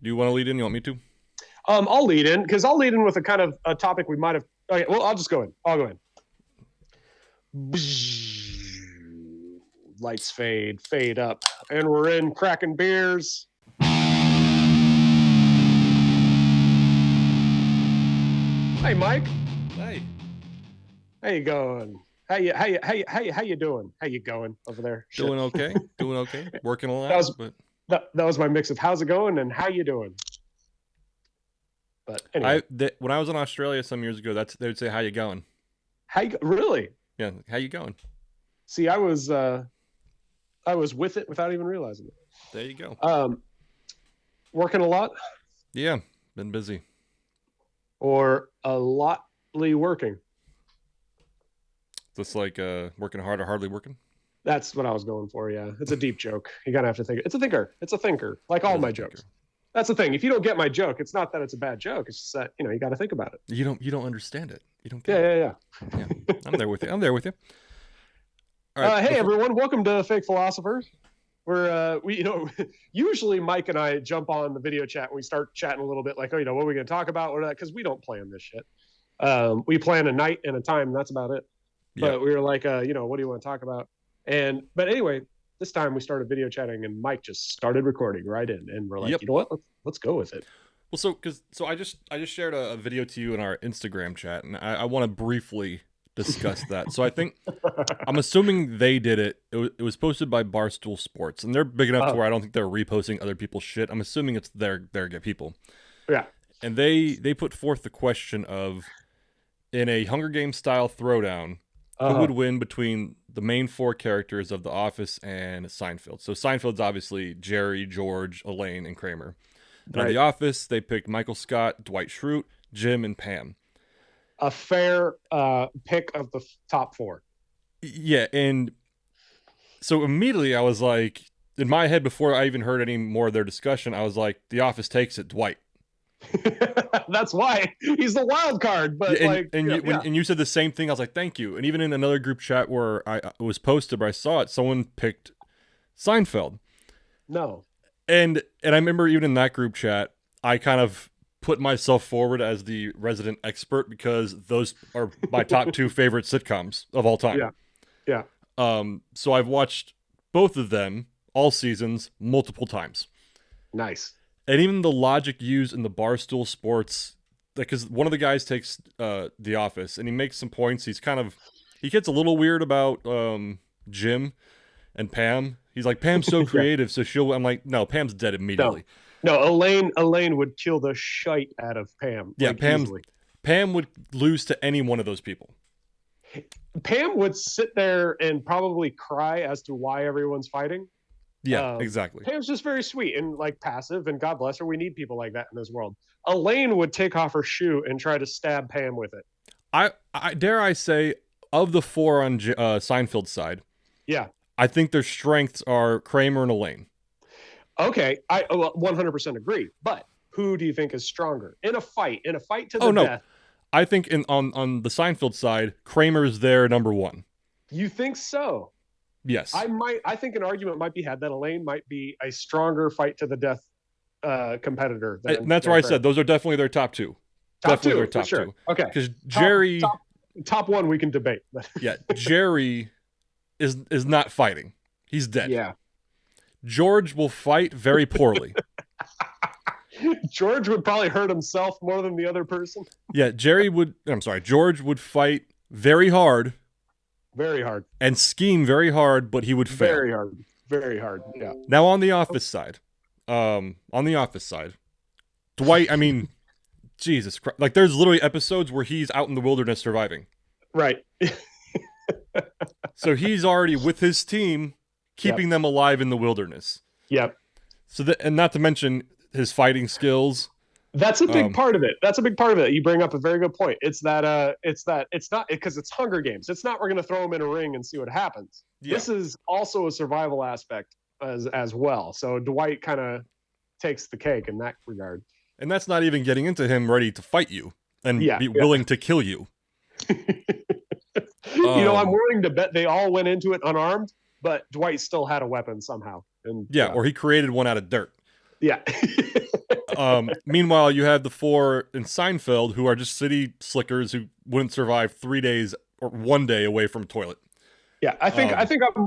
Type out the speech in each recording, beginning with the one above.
Do you want to lead in? You want me to? I'll lead in because I'll lead in with a kind of a topic we might have. Okay, well, I'll just go in. I'll go in. Lights fade up, and we're in cracking beers. Hey, Mike. Hey. How you going? How you doing? How you going over there? Doing okay. Doing okay. Working a lot. That was my mix of how's it going and how you doing. But anyway, when I was in Australia some years ago, they would say, "How you going?" Really? Yeah. How you going? See, I was with it without even realizing it. There you go. Working a lot. Yeah, been busy. Or a lotly working. Just like working hard or hardly working? That's what I was going for, yeah. It's a deep joke. You gotta have to think. It's a thinker. It's a thinker, like all my jokes. That's the thing. If you don't get my joke, it's not that it's a bad joke. It's just that, you got to think about it. You don't understand it. You don't get it. Yeah. I'm there with you. All right, hey, everyone. Welcome to Fake Philosophers. We usually Mike and I jump on the video chat and we start chatting a little bit like, what are we going to talk about? Or that, because we don't plan this shit. We plan a night and a time, and that's about it. But we were like, what do you want to talk about? But anyway, this time we started video chatting and Mike just started recording right in, and we're like, you know what? Let's go with it. Well, so I just shared a video to you in our Instagram chat, and I want to briefly discuss that. So I think I'm assuming they did it. It was posted by Barstool Sports, and they're big enough to where I don't think they're reposting other people's shit. I'm assuming it's their people. Yeah. And they put forth the question of, in a Hunger Games style throwdown, who would win between the main four characters of The Office and Seinfeld? So Seinfeld's obviously Jerry, George, Elaine, and Kramer. And on The Office, they picked Michael Scott, Dwight Schrute, Jim, and Pam. A fair pick of the top four. Yeah, and so immediately I was like, in my head, before I even heard any more of their discussion, I was like, The Office takes it, Dwight. That's why he's the wild card. But and you said the same thing. I was like, thank you. And even in another group chat where it was posted, but I saw it, someone picked Seinfeld. No. And I remember even in that group chat, I kind of put myself forward as the resident expert because those are my top two favorite sitcoms of all time. Yeah. So I've watched both of them, all seasons, multiple times. Nice. And even the logic used in the Barstool Sports, because one of the guys takes The Office, and he makes some points. He gets a little weird about Jim and Pam. He's like, Pam's so creative, so I'm like, no, Pam's dead immediately. No, Elaine would kill the shite out of Pam. Yeah, Pam would lose to any one of those people. Pam would sit there and probably cry as to why everyone's fighting. Yeah, exactly. Pam's just very sweet and like passive, and God bless her. We need people like that in this world. Elaine would take off her shoe and try to stab Pam with it. I dare I say, of the four on Seinfeld's side, yeah, I think their strengths are Kramer and Elaine. Okay, I 100% agree. But who do you think is stronger in a fight? In a fight to the death? I think on the Seinfeld side, Kramer's their number one. You think so? Yes. I think an argument might be had that Elaine might be a stronger fight to the death competitor. And that's where I said those are definitely their top two. Definitely their top two. Okay. Because Jerry, top one we can debate. Yeah, Jerry is not fighting. He's dead. Yeah. George will fight very poorly. George would probably hurt himself more than the other person. Yeah, George would fight very hard. Very hard. And scheme very hard, but he would fail. Very hard. Yeah. Now on the Office side, Dwight, I mean, Jesus Christ. Like there's literally episodes where he's out in the wilderness surviving. Right. So he's already with his team, keeping them alive in the wilderness. Yep. So and not to mention his fighting skills. That's a big part of it. You bring up a very good point. It's not because it's Hunger Games. It's not we're going to throw him in a ring and see what happens. Yeah. This is also a survival aspect as well. So Dwight kind of takes the cake in that regard. And that's not even getting into him ready to fight you and be willing to kill you. I'm willing to bet they all went into it unarmed, but Dwight still had a weapon somehow. And or he created one out of dirt. Yeah. Meanwhile, you have the four in Seinfeld who are just city slickers who wouldn't survive 3 days or 1 day away from a toilet. Yeah, I think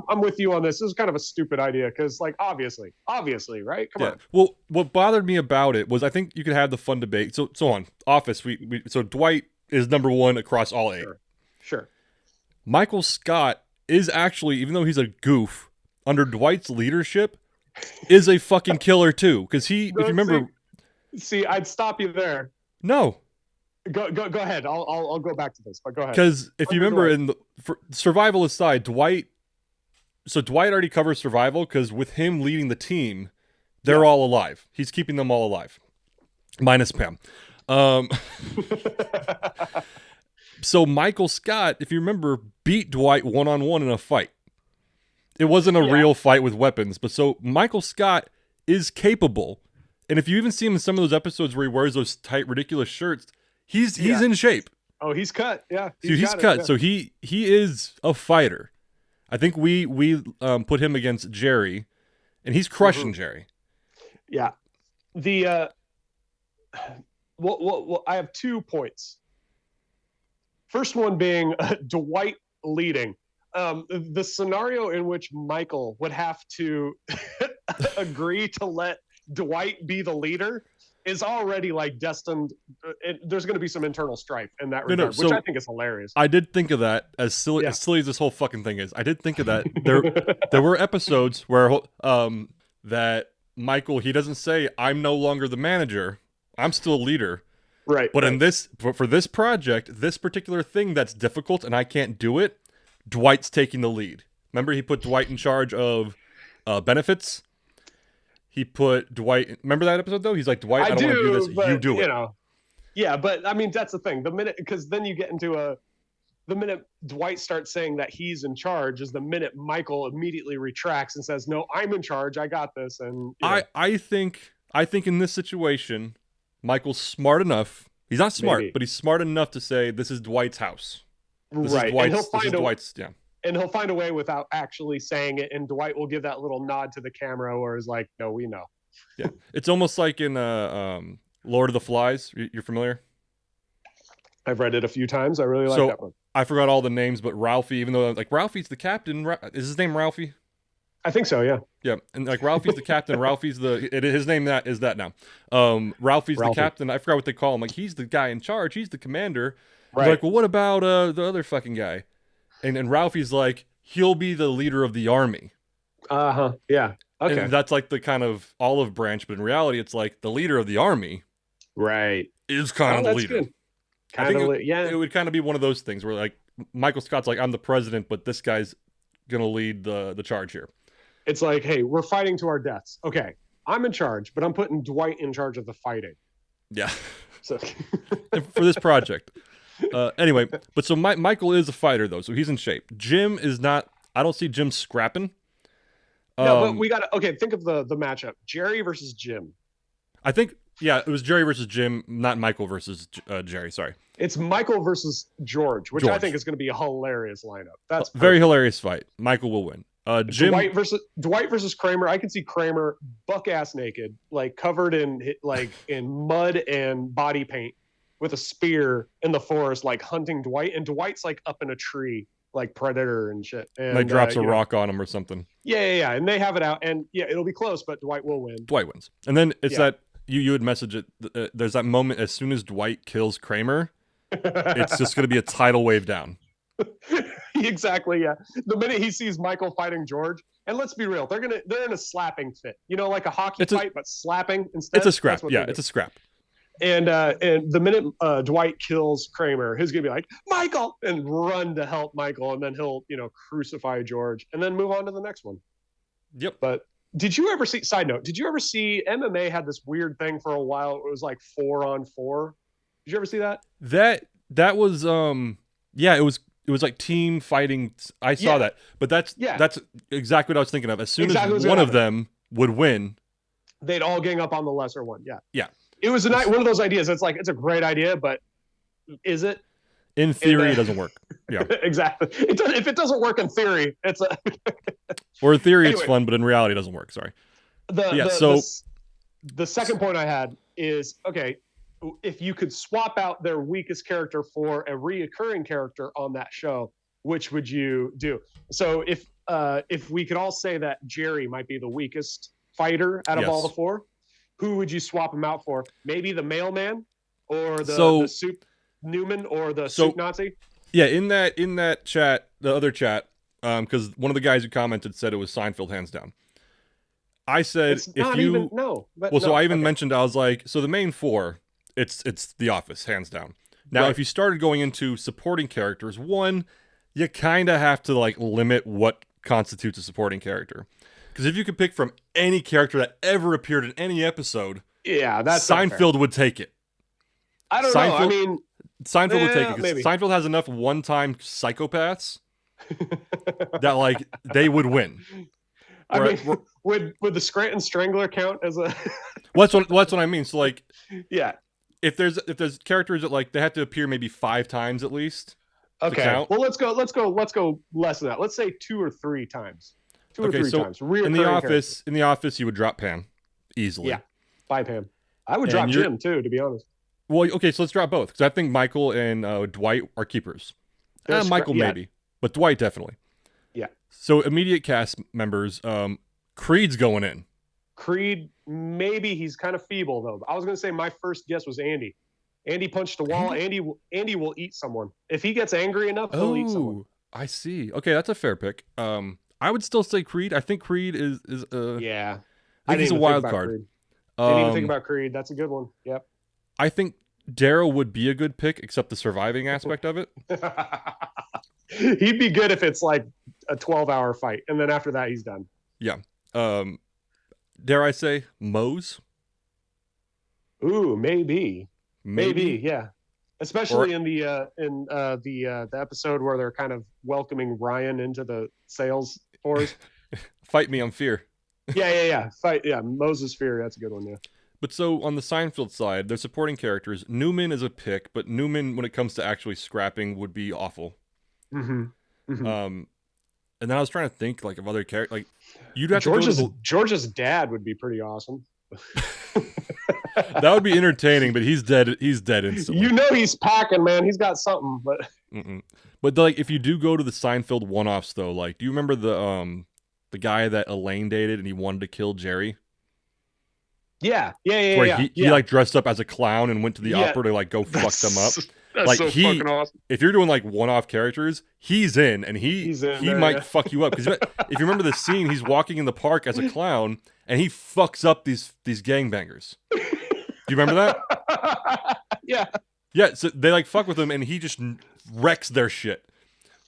I'm with you on this. This is kind of a stupid idea because, like, obviously, right? Come on. Well, what bothered me about it was I think you could have the fun debate. So on Office, so Dwight is number one across all 8. Sure. Michael Scott is actually, even though he's a goof, under Dwight's leadership, is a fucking killer too. Because if you remember, see, I'd stop you there. No. Go ahead. I'll go back to this, but go ahead. Because if you remember, for survival aside, Dwight already covers survival because with him leading the team, they're all alive. He's keeping them all alive, minus Pam. So Michael Scott, if you remember, beat Dwight one-on-one in a fight. It wasn't a real fight with weapons, but so Michael Scott is capable, and if you even see him in some of those episodes where he wears those tight, ridiculous shirts. He's in shape. Oh, he's cut. Yeah, he's cut. Yeah. So he is a fighter. I think we put him against Jerry, and he's crushing Jerry. Yeah. The well, I have 2 points. First one being Dwight leading. The scenario in which Michael would have to agree to let Dwight be the leader is already like destined. There's going to be some internal strife in that regard, which I think is hilarious. I did think of that as silly as this whole fucking thing is. I did think of that. There were episodes where that Michael, he doesn't say, "I'm no longer the manager. I'm still a leader." Right. But in this, for this project, this particular thing that's difficult and I can't do it, Dwight's taking the lead. Remember, he put Dwight in charge of benefits. He put Dwight. Remember that episode though? He's like, Dwight, I don't want to do this. But, you do it. Yeah, but I mean that's the thing. Because then you get into the minute Dwight starts saying that he's in charge is the minute Michael immediately retracts and says, "No, I'm in charge. I got this." And I think in this situation, Michael's smart enough. He's not smart, but he's smart enough to say this is Dwight's house. This is Dwight's. And he'll find a way without actually saying it, and Dwight will give that little nod to the camera or is like, "No, we know." Yeah, it's almost like in Lord of the Flies. You're familiar? I've read it a few times. I really like that one. I forgot all the names, but Ralphie, even though like Ralphie's the captain, is his name Ralphie? I think so, yeah. Yeah, and like Ralphie's the captain. Ralphie's his name is that now. Ralphie. The captain. I forgot what they call him. Like he's the guy in charge. He's the commander. Right. Like, well, what about the other fucking guy? And Ralphie's like, he'll be the leader of the army. Yeah. Okay. And that's like the kind of olive branch, but in reality, it's like the leader of the army. Right. Is kind of the leader. Good. It would kind of be one of those things where like Michael Scott's like, I'm the president, but this guy's gonna lead the charge here. It's like, hey, we're fighting to our deaths. Okay, I'm in charge, but I'm putting Dwight in charge of the fighting. Yeah. So for this project. Anyway, but so Michael is a fighter though, so he's in shape. Jim is not. I don't see Jim scrapping. No, but we got to. Okay, think of the matchup: Jerry versus Jim. I think it was Jerry versus Jim, not Michael versus Jerry. Sorry, it's Michael versus George, which I think is going to be a hilarious lineup. That's very hilarious fight. Michael will win. Jim Dwight versus Kramer. I can see Kramer buck ass naked, like covered in mud and body paint, with a spear in the forest, like hunting Dwight, and Dwight's like up in a tree, like Predator and shit. And like drops a rock on him or something. Yeah. And they have it out, and it'll be close, but Dwight will win. Dwight wins, and then it's that you would message it. There's that moment as soon as Dwight kills Kramer, it's just gonna be a tidal wave down. Exactly. Yeah. The minute he sees Michael fighting George, and let's be real, they're in a slapping fit. Like a hockey fight, but slapping instead. It's a scrap. Yeah, it's a scrap. And the minute Dwight kills Kramer, he's gonna be like, Michael, and run to help Michael, and then he'll crucify George, and then move on to the next one. Yep. But did you ever see? Side note: did you ever see MMA had this weird thing for a while? It was like 4-on-4. Did you ever see that? That was it was like team fighting. I saw that, but that's exactly what I was thinking of. As soon as one of them would win, they'd all gang up on the lesser one. Yeah. Yeah. It was one of those ideas. It's like, it's a great idea, but is it? In theory, it doesn't work. Yeah. Exactly. If it doesn't work in theory, it's or in theory, it's fun, but in reality, it doesn't work. Sorry. the second point I had is, okay, if you could swap out their weakest character for a reoccurring character on that show, which would you do? So if we could all say that Jerry might be the weakest fighter out of all the four, who would you swap him out for? Maybe the mailman, or the soup Newman, or the soup Nazi? Yeah, in that chat, the other chat, because one of the guys who commented said it was Seinfeld hands down. I said I even mentioned, I was like, so the main four, it's The Office hands down. Now, if you started going into supporting characters, one, you kind of have to like limit what constitutes a supporting character. Because if you could pick from any character that ever appeared in any episode, that's Seinfeld would take it. I don't know. I mean, Seinfeld would take it because Seinfeld has enough one-time psychopaths that like they would win. I mean, would the Scranton Strangler count as a? Well, that's what I mean. So like, yeah, if there's characters that like they have to appear maybe 5 times at least. Okay. Well, let's go less than that. Let's say 2 or 3 times. 2 or 3 times. In the office, you would drop Pam easily. Yeah, bye Pam. I would drop Jim too, to be honest. Well, okay, so let's drop both because I think Michael and Dwight are keepers. Michael maybe, but Dwight definitely. Yeah. So immediate cast members, Creed's going in. Creed, maybe. He's kind of feeble though. I was going to say my first guess was Andy. Andy punched a wall. Andy will eat someone if he gets angry enough. He'll eat someone. I see. Okay, that's a fair pick. I would still say Creed. I think Creed is yeah. I think he's a wild card. I didn't even think about Creed. That's a good one. Yep. I think Daryl would be a good pick, except the surviving aspect of it. He'd be good if it's like a 12-hour fight, and then after that, he's done. Yeah. Dare I say Mose? Ooh, maybe, yeah. Especially in the episode where they're kind of welcoming Ryan into the sales force. Fight me on Fear. Yeah. Moses Fear. That's a good one. Yeah. But so on the Seinfeld side, they're supporting characters. Newman is a pick, but Newman, when it comes to actually scrapping, would be awful. Mm-hmm. Mm-hmm. And then I was trying to think like of other characters. Like you'd have George's dad would be pretty awesome. That would be entertaining, but he's dead. He's dead instantly. You know he's packing, man. He's got something, but. But like, if you do go to the Seinfeld one-offs, though, like, do you remember the guy that Elaine dated and he wanted to kill Jerry? Yeah. He like dressed up as a clown and went to the opera to like go fuck them up. That's like so fucking awesome. If you're doing like one-off characters, he's in, and he might fuck you up because if you remember the scene, he's walking in the park as a clown and he fucks up these gangbangers. Do you remember that? Yeah. Yeah, so they like fuck with him and he just wrecks their shit.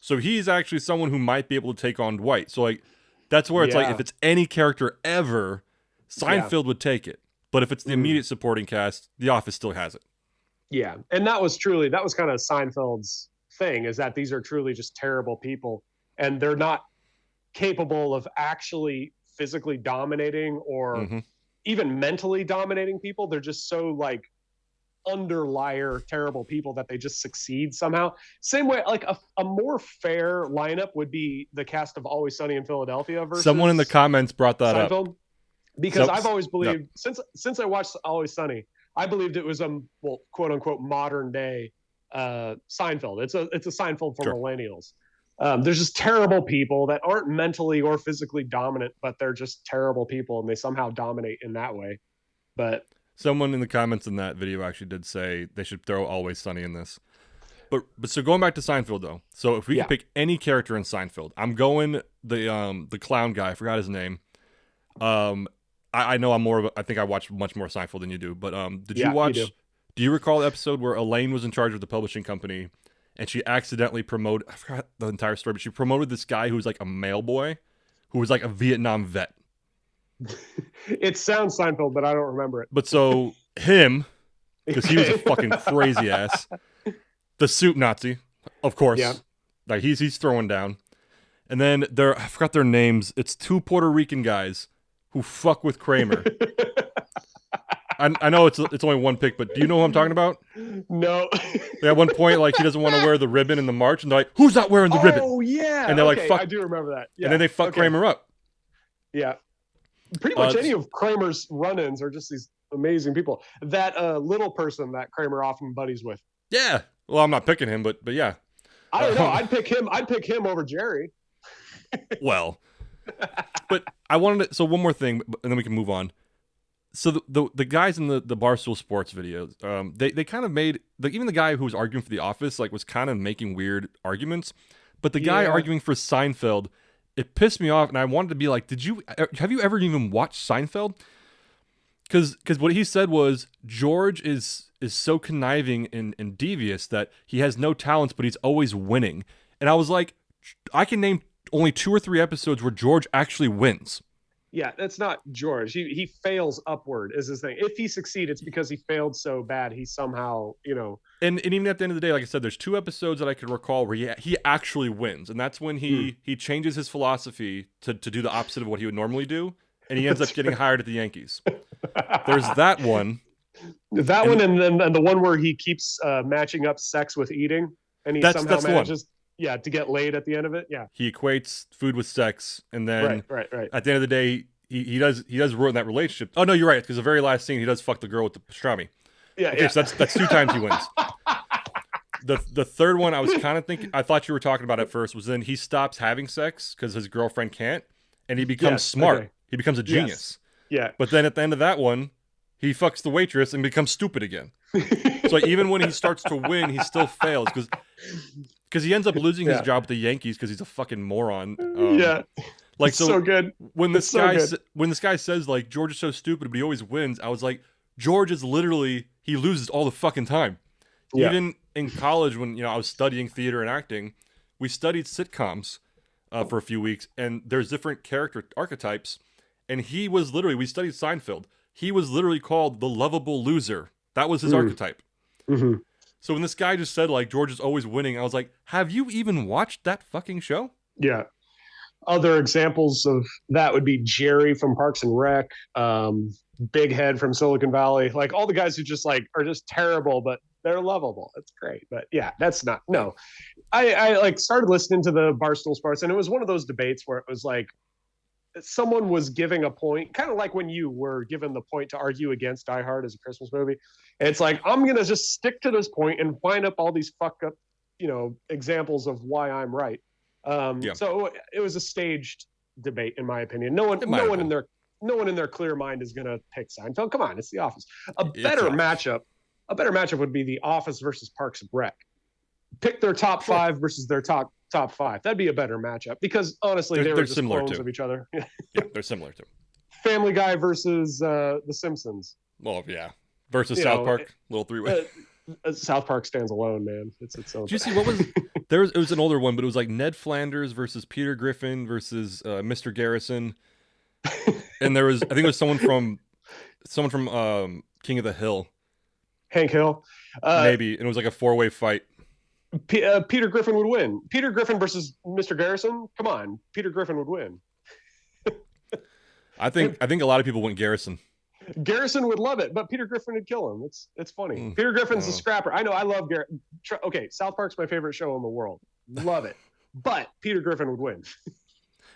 So he's actually someone who might be able to take on Dwight. So like that's where it's like if it's any character ever, Seinfeld would take it. But if it's the immediate supporting cast, The Office still has it. Yeah. And that was kind of Seinfeld's thing, is that these are truly just terrible people and they're not capable of actually physically dominating or even mentally dominating people. They're just so like underlier terrible people that they just succeed somehow. Same way, like a more fair lineup would be the cast of Always Sunny in Philadelphia versus someone in the comments brought that Seinfeld. up Because I've always believed since I watched Always Sunny, I believed it was quote unquote modern day Seinfeld. It's a Seinfeld for millennials. There's just terrible people that aren't mentally or physically dominant, but they're just terrible people and they somehow dominate in that way. But someone in the comments in that video actually did say they should throw Always Sunny in this. But so going back to Seinfeld though, so if we could pick any character in Seinfeld, I'm going the clown guy. I forgot his name. I know I'm more of a, I think I watch much more Seinfeld than you do. But did you watch? Do you recall the episode where Elaine was in charge of the publishing company and she accidentally promoted? I forgot the entire story, but she promoted this guy who was like a mail boy, who was like a Vietnam vet. It sounds Seinfeld, but I don't remember it. But so him, because he was a fucking crazy ass. The soup Nazi, of course. Yeah. Like he's throwing down. And then I forgot their names. It's 2 Puerto Rican guys who fuck with Kramer. I know it's only one pick, but do you know who I'm talking about? No. At one point, like he doesn't want to wear the ribbon in the march, and they're like, "Who's not wearing the ribbon?" Oh yeah. And they're like, "Fuck." I do remember that. Yeah. And then they fuck Kramer up. Yeah. Pretty much any of Kramer's run-ins are just these amazing people. That little person that Kramer often buddies with. Yeah. Well, I'm not picking him, but yeah. I don't know. I'd pick him over Jerry. Well, but I wanted to. So one more thing, and then we can move on. So the guys in the Barstool Sports videos, they kind of made even the guy who was arguing for The Office was kind of making weird arguments, but the guy arguing for Seinfeld, it pissed me off, and I wanted to be like, have you ever even watched Seinfeld? Because what he said was George is so conniving and devious that he has no talents, but he's always winning, and I was like, I can name only 2 or 3 episodes where George actually wins. Yeah, that's not George. He fails upward is his thing. If he succeeds, it's because he failed so bad he somehow, And even at the end of the day, like I said, there's 2 episodes that I could recall where he actually wins, and that's when he changes his philosophy to do the opposite of what he would normally do, and he ends up getting hired at the Yankees. There's that one. That one, and then the one where he keeps matching up sex with eating, and he somehow manages. Yeah, to get laid at the end of it. Yeah, he equates food with sex, and then right. At the end of the day, he does ruin that relationship. Oh no, you're right, because the very last scene he does fuck the girl with the pastrami. Yeah, okay, so that's 2 times he wins. The third one I was kind of thinking, I thought you were talking about at first, was then he stops having sex because his girlfriend can't, and he becomes smart. Okay. He becomes a genius. Yes. Yeah. But then at the end of that one, he fucks the waitress and becomes stupid again. So even when he starts to win, he still fails because he ends up losing his job at the Yankees because he's a fucking moron. So good. When this guy says George is so stupid, but he always wins, I was like, George is literally, he loses all the fucking time. Yeah. Even in college, when I was studying theater and acting, we studied sitcoms for a few weeks, and there's different character archetypes, and we studied Seinfeld. He was literally called the lovable loser. That was his archetype. Mm-hmm. So when this guy just said George is always winning, I was like, have you even watched that fucking show? Yeah. Other examples of that would be Jerry from Parks and Rec, Big Head from Silicon Valley, all the guys who just are just terrible, but they're lovable. That's great. But yeah, that's not, no. I started listening to the Barstool Sports, and it was one of those debates where it was someone was giving a point, kind of like when you were given the point to argue against Die Hard as a Christmas movie. And it's I'm going to just stick to this point and find up all these fuck up, examples of why I'm right. So it was a staged debate, in my opinion. No one in their clear mind is going to pick Seinfeld. Come on, it's The Office. A better matchup would be The Office versus Parks and Rec. Pick their top 5 versus their top 5. That'd be a better matchup because honestly, they're just similar clones of each other. Yeah, they're similar too. Family Guy versus The Simpsons. Well, yeah, versus South Park, little 3-way. South Park stands alone, man. It's its own. Did you see what was there? It was an older one, but it was Ned Flanders versus Peter Griffin versus Mr. Garrison, and there was, I think it was someone from King of the Hill, Hank Hill, maybe, and it was a 4-way fight. Peter Griffin would win. Peter Griffin versus Mr. Garrison. Come on, Peter Griffin would win. I think a lot of people went Garrison. Garrison would love it, but Peter Griffin would kill him. It's funny. Peter Griffin's a scrapper. I know. I love Garrison. Okay, South Park's my favorite show in the world. Love it, but Peter Griffin would win.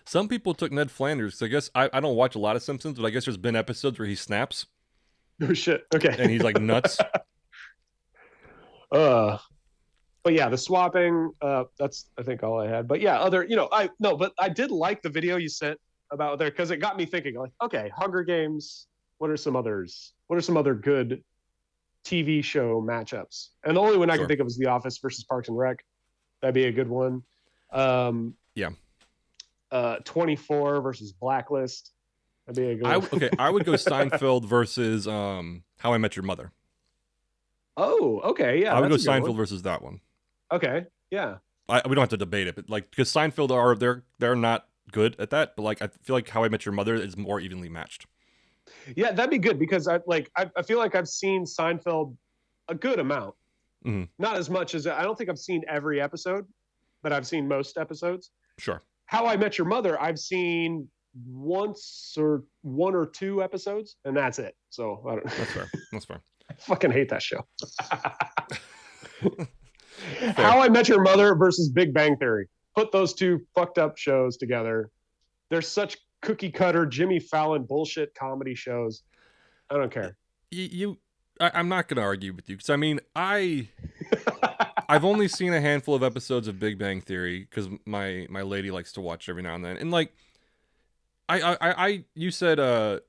Some people took Ned Flanders. So I guess I don't watch a lot of Simpsons, but I guess there's been episodes where he snaps. Oh shit! Okay, and he's nuts. But yeah, the swapping, that's, I think, all I had. But yeah, but I did like the video you sent about there because it got me thinking, okay, Hunger Games, what are some others? What are some other good TV show matchups? And the only one I can think of is The Office versus Parks and Rec. That'd be a good one. 24 versus Blacklist. That'd be a good one. I would go Seinfeld versus How I Met Your Mother. Oh, okay, yeah. I would go Seinfeld versus that one. Okay, yeah. We don't have to debate it, but because Seinfeld they're not good at that, but I feel like How I Met Your Mother is more evenly matched. Yeah, that'd be good because I feel like I've seen Seinfeld a good amount. Mm-hmm. Not as much as I don't think I've seen every episode, but I've seen most episodes. Sure. How I Met Your Mother, I've seen one or two episodes, and that's it. So I don't. That's fair. I fucking hate that show. How I Met Your Mother versus Big Bang Theory. Put those two fucked up shows together. They're such cookie cutter Jimmy Fallon bullshit comedy shows. I don't care. I'm not going to argue with you because I mean, I've only seen a handful of episodes of Big Bang Theory because my lady likes to watch every now and then, and like. You said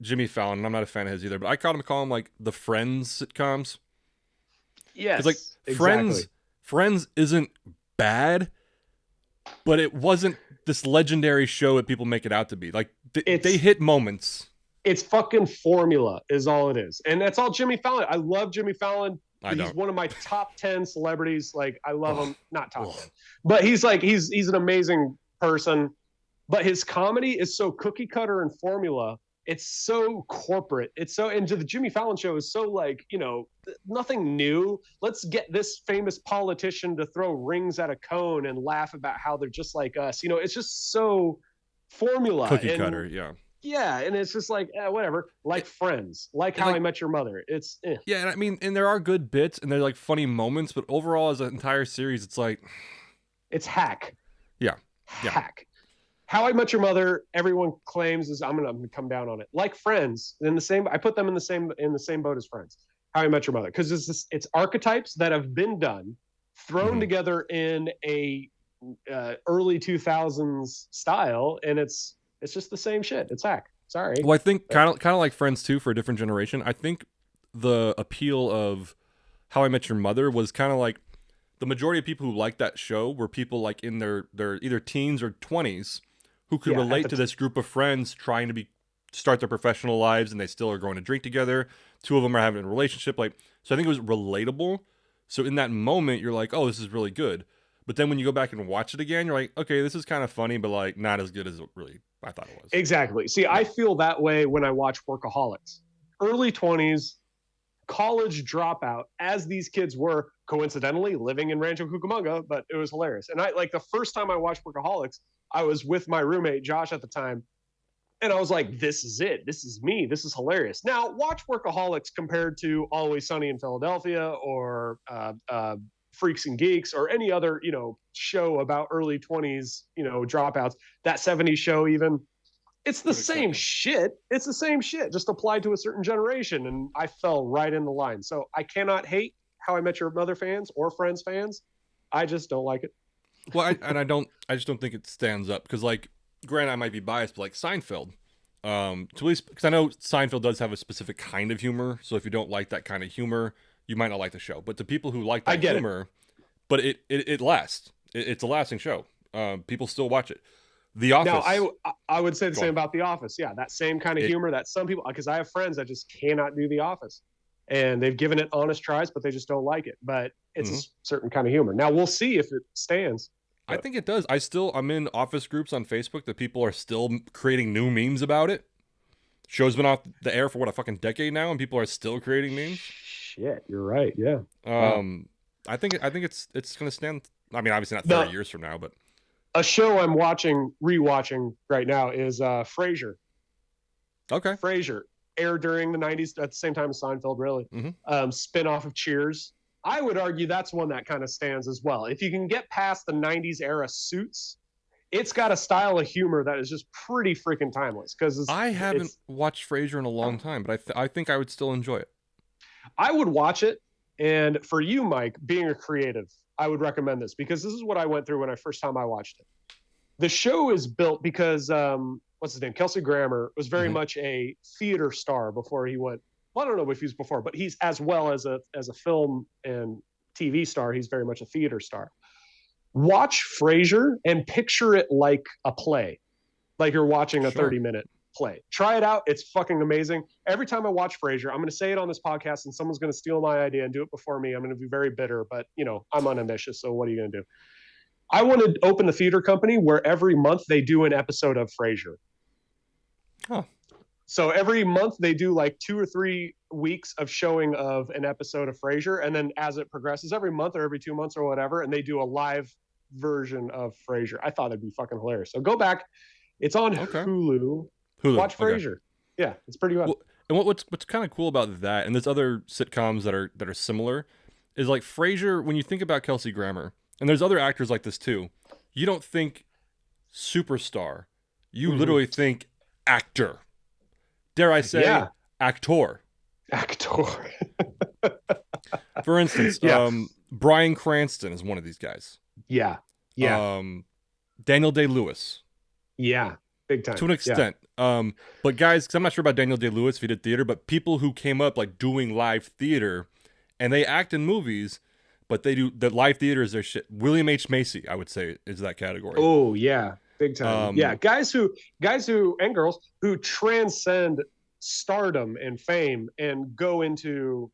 Jimmy Fallon, and I'm not a fan of his either, but I call him like the Friends sitcoms. Yes, like exactly. Friends isn't bad, but it wasn't this legendary show that people make it out to be. Like they hit moments. It's fucking formula is all it is, and that's all Jimmy Fallon. I love Jimmy Fallon. He's one of my top 10 celebrities. Like I love him, not top 10, but he's an amazing person. But his comedy is so cookie cutter and formula. It's so corporate. It's so, and the Jimmy Fallon show is so like, nothing new. Let's get this famous politician to throw rings at a cone and laugh about how they're just like us. It's just so formula. Cookie cutter, yeah. Yeah, and it's just like, whatever. Like Friends, like How I Met Your Mother. It's Yeah, and I mean, and there are good bits and they're like funny moments, but overall as an entire series, it's like it's hack. Yeah. Hack. How I Met Your Mother, everyone claims is I'm gonna come down on it. Like Friends, I put them in the same boat as Friends. How I Met Your Mother, because it's archetypes that have been done, thrown together in a early 2000s style, and it's just the same shit. It's hack. Sorry. Well, I think kind of like Friends too for a different generation. I think the appeal of How I Met Your Mother was kind of like the majority of people who liked that show were people like in their either teens or 20s. Who could relate to this group of friends trying to start their professional lives, and they still are going to drink together. Two of them are having a relationship, so I think it was relatable. So in that moment, you're like, oh, this is really good. But then when you go back and watch it again, you're like, okay, this is kind of funny, but like not as good as it really I thought it was. Exactly. See, I feel that way when I watch Workaholics. Early 20s, college dropout, as these kids were coincidentally living in Rancho Cucamonga, but it was hilarious. And I the first time I watched Workaholics, I was with my roommate, Josh, at the time. And I was like, this is it. This is me. This is hilarious. Now, watch Workaholics compared to Always Sunny in Philadelphia or Freaks and Geeks or any other, show about early 20s, dropouts. That 70s show even. It's the same shit. It's the same shit, just applied to a certain generation. And I fell right in the line. So I cannot hate How I Met Your Mother fans or Friends fans. I just don't like it. Well, I just don't think it stands up because, like, granted, I might be biased, but like Seinfeld, to at least because I know Seinfeld does have a specific kind of humor. So if you don't like that kind of humor, you might not like the show. But to people who like that humor, but it lasts. It's a lasting show. People still watch it. The Office. Now, I would say the same about The Office. Yeah, that same kind of humor that some people, because I have friends that just cannot do The Office. And they've given it honest tries, but they just don't like it. But it's a certain kind of humor. Now we'll see if it stands. I think it does. I'm in office groups on Facebook that people are still creating new memes about it. Show's been off the air for a fucking decade now, and people are still creating memes. Shit, you're right. Yeah. I think it's gonna stand. I mean, obviously not 30 years from now, but a show I'm rewatching right now is Frasier. Okay. Frasier. Aired during the 90s at the same time as Seinfeld, really. Spin-off of Cheers. I would argue that's one that kind of stands as well. If you can get past the 90s era Suits, it's got a style of humor that is just pretty freaking timeless. Because I haven't watched Frasier in a long time, but I think I would still enjoy it. I would watch it. And for you, Mike, being a creative, I would recommend this because this is what I went through when I first time I watched it. The show is built because what's his name? Kelsey Grammer was very much a theater star before he went. Well, I don't know if he was before, but he's as well as a film and TV star. He's very much a theater star. Watch Frasier and picture it like a play, like you're watching a 30-minute play. Try it out. It's fucking amazing. Every time I watch Frasier, I'm going to say it on this podcast and someone's going to steal my idea and do it before me. I'm going to be very bitter, but I'm unambitious. So what are you going to do? I want to open the theater company where every month they do an episode of Frasier. Huh. So every month they do like 2 or 3 weeks of showing of an episode of Frasier. And then as it progresses every month or every 2 months or whatever, and they do a live version of Frasier. I thought it'd be fucking hilarious. So go back. It's on Hulu. Watch Frasier. Yeah, it's pretty good. Well, and what's kind of cool about that, and there's other sitcoms that are similar, is like Frasier, when you think about Kelsey Grammer, and there's other actors like this too, you don't think superstar. You literally think actor. Dare I say, actor. Actor. For instance, Bryan Cranston is one of these guys. Yeah. Daniel Day-Lewis. Yeah. Big time. To an extent. But guys, because I'm not sure about Daniel Day-Lewis if he did theater, but people who came up like doing live theater and they act in movies, but they do the live theater is their shit. William H. Macy, I would say, is that category. Oh yeah, big time. Guys who and girls who transcend stardom and fame and go into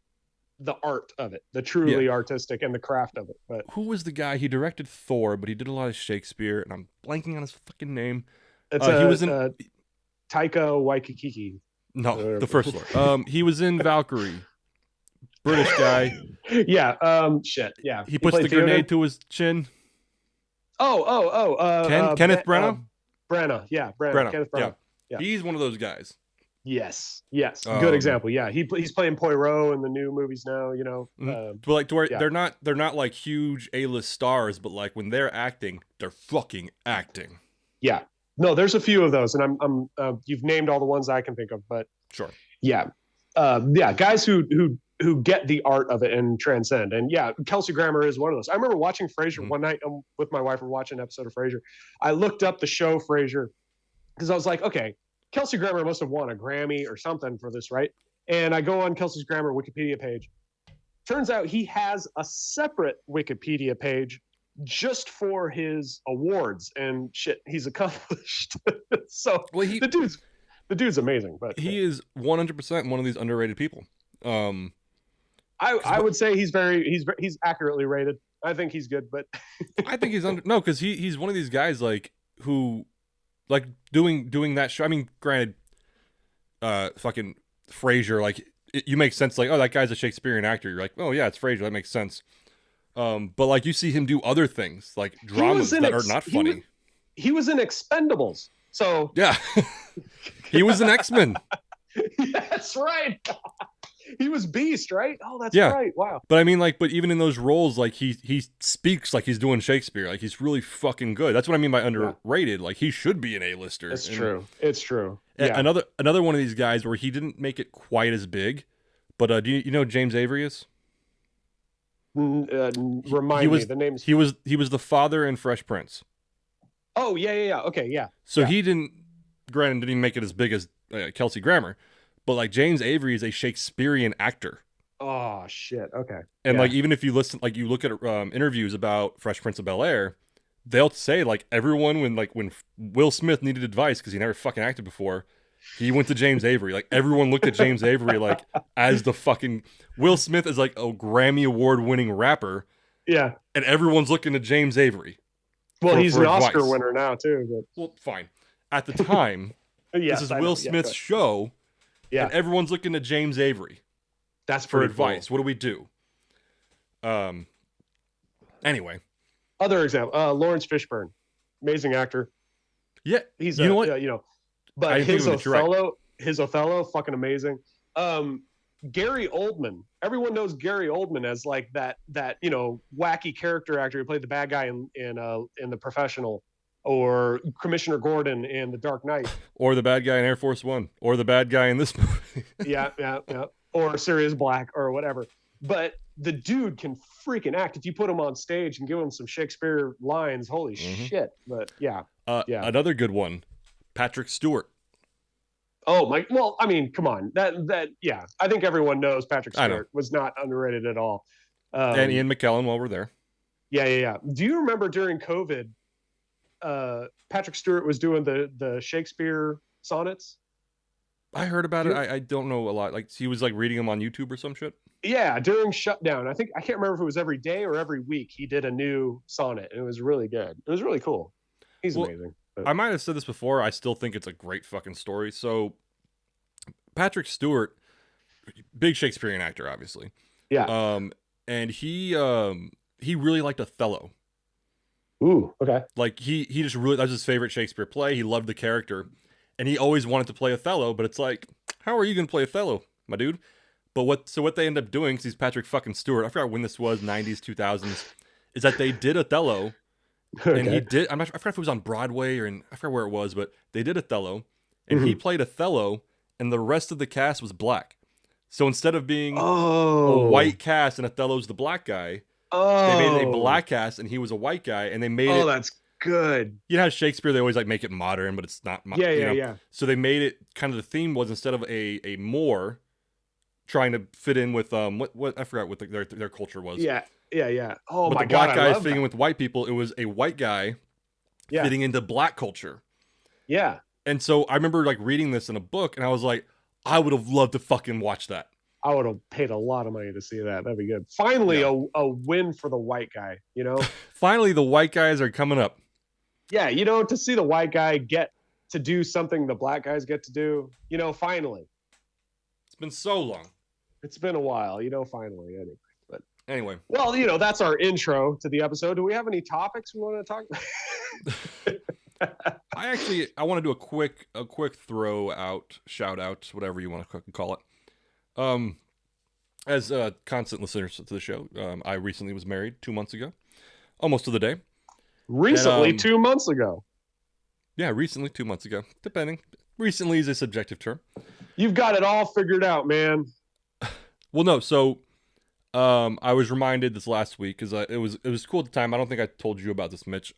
the art of it, the truly artistic and the craft of it. But who was the guy? He directed Thor, but he did a lot of Shakespeare, and I'm blanking on his fucking name. He was in Taika Waititi. No, the first one. He was in Valkyrie. British guy. Shit. Yeah. He puts the grenade to his chin. Kenneth Branagh? Branagh. Yeah. Branagh. Kenneth Branagh. Yeah. He's one of those guys. Yes. Good example. Yeah. He's playing Poirot in the new movies now, you know. But like to where they're not like huge A-list stars, but like when they're acting, they're fucking acting. Yeah. No, there's a few of those, and I'm you've named all the ones I can think of, but sure. Yeah. Guys who get the art of it and transcend. And yeah, Kelsey Grammer is one of those. I remember watching Frasier one night with my wife. We're watching an episode of Frasier. I looked up the show Frasier because I was like, okay, Kelsey Grammer must have won a Grammy or something for this, right? And I go on Kelsey Grammer Wikipedia page. Turns out he has a separate Wikipedia page just for his awards and shit he's accomplished. So the dude's amazing. But he is 100% one of these underrated people. I would say he's accurately rated. I think he's good, but I think he's because he's one of these guys like who like doing that show. I mean, granted, fucking Frasier, like you make sense. Like, oh, that guy's a Shakespearean actor. You're like, oh yeah, it's Frasier. That makes sense. But like you see him do other things like dramas that are not funny. He was in Expendables. So yeah, he was an X-Men. Yeah, that's right. He was Beast, right? Oh, that's right. Wow. But I mean, like, but even in those roles, like he speaks like he's doing Shakespeare. Like he's really fucking good. That's what I mean by underrated. Like he should be an A-lister. It's true. It's true. Yeah. Another one of these guys where he didn't make it quite as big, but do you know who James Avery is? Remind me the names. He was the father in Fresh Prince. Oh yeah. Okay, yeah. So he didn't even make it as big as Kelsey Grammer. But like James Avery is a Shakespearean actor. Oh shit! Okay. And like even if you listen, like you look at interviews about Fresh Prince of Bel-Air, they'll say like everyone when Will Smith needed advice because he never fucking acted before, he went to James Avery. Like everyone looked at James Avery like as the fucking Will Smith is like a Grammy Award winning rapper. Yeah. And everyone's looking to James Avery. Well, he's an Oscar winner now too. But... Well, fine. At the time, this is Will Smith's show. Yeah, and everyone's looking to James Avery. That's for advice. Cool. What do we do? Anyway, other example, Lawrence Fishburne, amazing actor. Yeah, he's you know what? But his Othello, fucking amazing. Gary Oldman, everyone knows Gary Oldman as like that wacky character actor who played the bad guy in The Professional. Or Commissioner Gordon in The Dark Knight. Or the bad guy in Air Force One. Or the bad guy in this movie. yeah. Or Sirius Black or whatever. But the dude can freaking act. If you put him on stage and give him some Shakespeare lines, holy shit. But yeah. Another good one, Patrick Stewart. Oh, my. Well, I mean, come on. Yeah. I think everyone knows Patrick Stewart was not underrated at all. And Ian McKellen while we're there. Yeah. Do you remember during COVID, Patrick Stewart was doing the Shakespeare sonnets? I heard about it. I don't know a lot. Like he was like reading them on YouTube or some shit. Yeah, during shutdown. I can't remember if it was every day or every week he did a new sonnet, and it was really good. It was really cool. He's amazing. But... I might have said this before. I still think it's a great fucking story. So Patrick Stewart, big Shakespearean actor, obviously. Yeah. And he really liked Othello. Ooh, okay. Like he just really, that was his favorite Shakespeare play. He loved the character, and he always wanted to play Othello. But it's like, how are you gonna play Othello, my dude? But what they end up doing, because he's Patrick fucking Stewart. I forgot when this was, 90s, 2000s, is that they did Othello, and he did. I forgot if it was on Broadway or I forgot where it was, but they did Othello, and he played Othello, and the rest of the cast was black. So instead of being a white cast and Othello's the black guy, they made a black cast and he was a white guy, and they made it. Oh, that's good. You know how Shakespeare, they always like make it modern, but it's not. Yeah. So they made it kind of, the theme was, instead of a Moor trying to fit in with what I forgot what their culture was. Yeah. Oh, but my the black God, guy fitting in with white people. It was a white guy fitting into black culture. Yeah. And so I remember like reading this in a book, and I was like, I would have loved to fucking watch that. I would have paid a lot of money to see that. That'd be good. Finally, a win for the white guy, you know? Finally, the white guys are coming up. Yeah, you know, to see the white guy get to do something the black guys get to do, you know, finally. It's been so long. It's been a while, you know, finally. Anyway. Well, you know, that's our intro to the episode. Do we have any topics we want to talk about? I want to do a quick shout out, whatever you want to call it. As constant listeners to the show, I recently was married 2 months ago, almost to the day. Recently, 2 months ago. Yeah, recently 2 months ago, depending. Recently is a subjective term. You've got it all figured out, man. Well, no, so I was reminded this last week, because it was cool at the time. I don't think I told you about this, Mitch.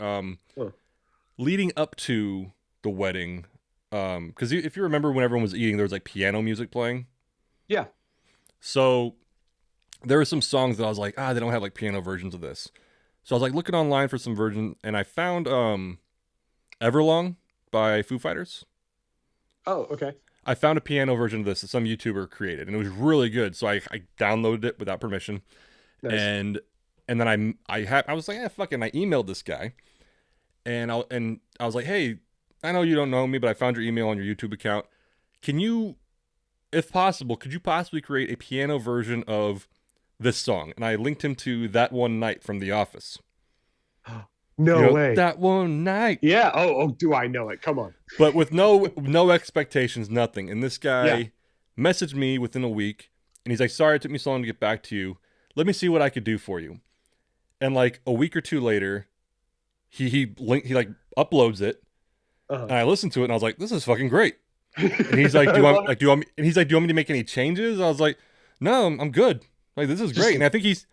Leading up to the wedding, because if you remember when everyone was eating, there was like piano music playing. Yeah. So there were some songs that I was like, they don't have like piano versions of this. So I was like looking online for some version, and I found Everlong by Foo Fighters. Oh, okay. I found a piano version of this that some YouTuber created, and it was really good. So I downloaded it without permission. Nice. And then I was like, fuck it. And I emailed this guy, and I was like, hey, I know you don't know me, but I found your email on your YouTube account. Can you, if possible, could you possibly create a piano version of this song? And I linked him to That One Night from The Office. No way. That One Night. Yeah. Oh, do I know it? Come on. But with no expectations, nothing. And this guy messaged me within a week, and he's like, sorry it took me so long to get back to you. Let me see what I could do for you. And like a week or two later, he like uploads it, and I listened to it, and I was like, this is fucking great. And he's like, do you want me to make any changes? I was like, no, I'm good. Like, this is great. And I think he's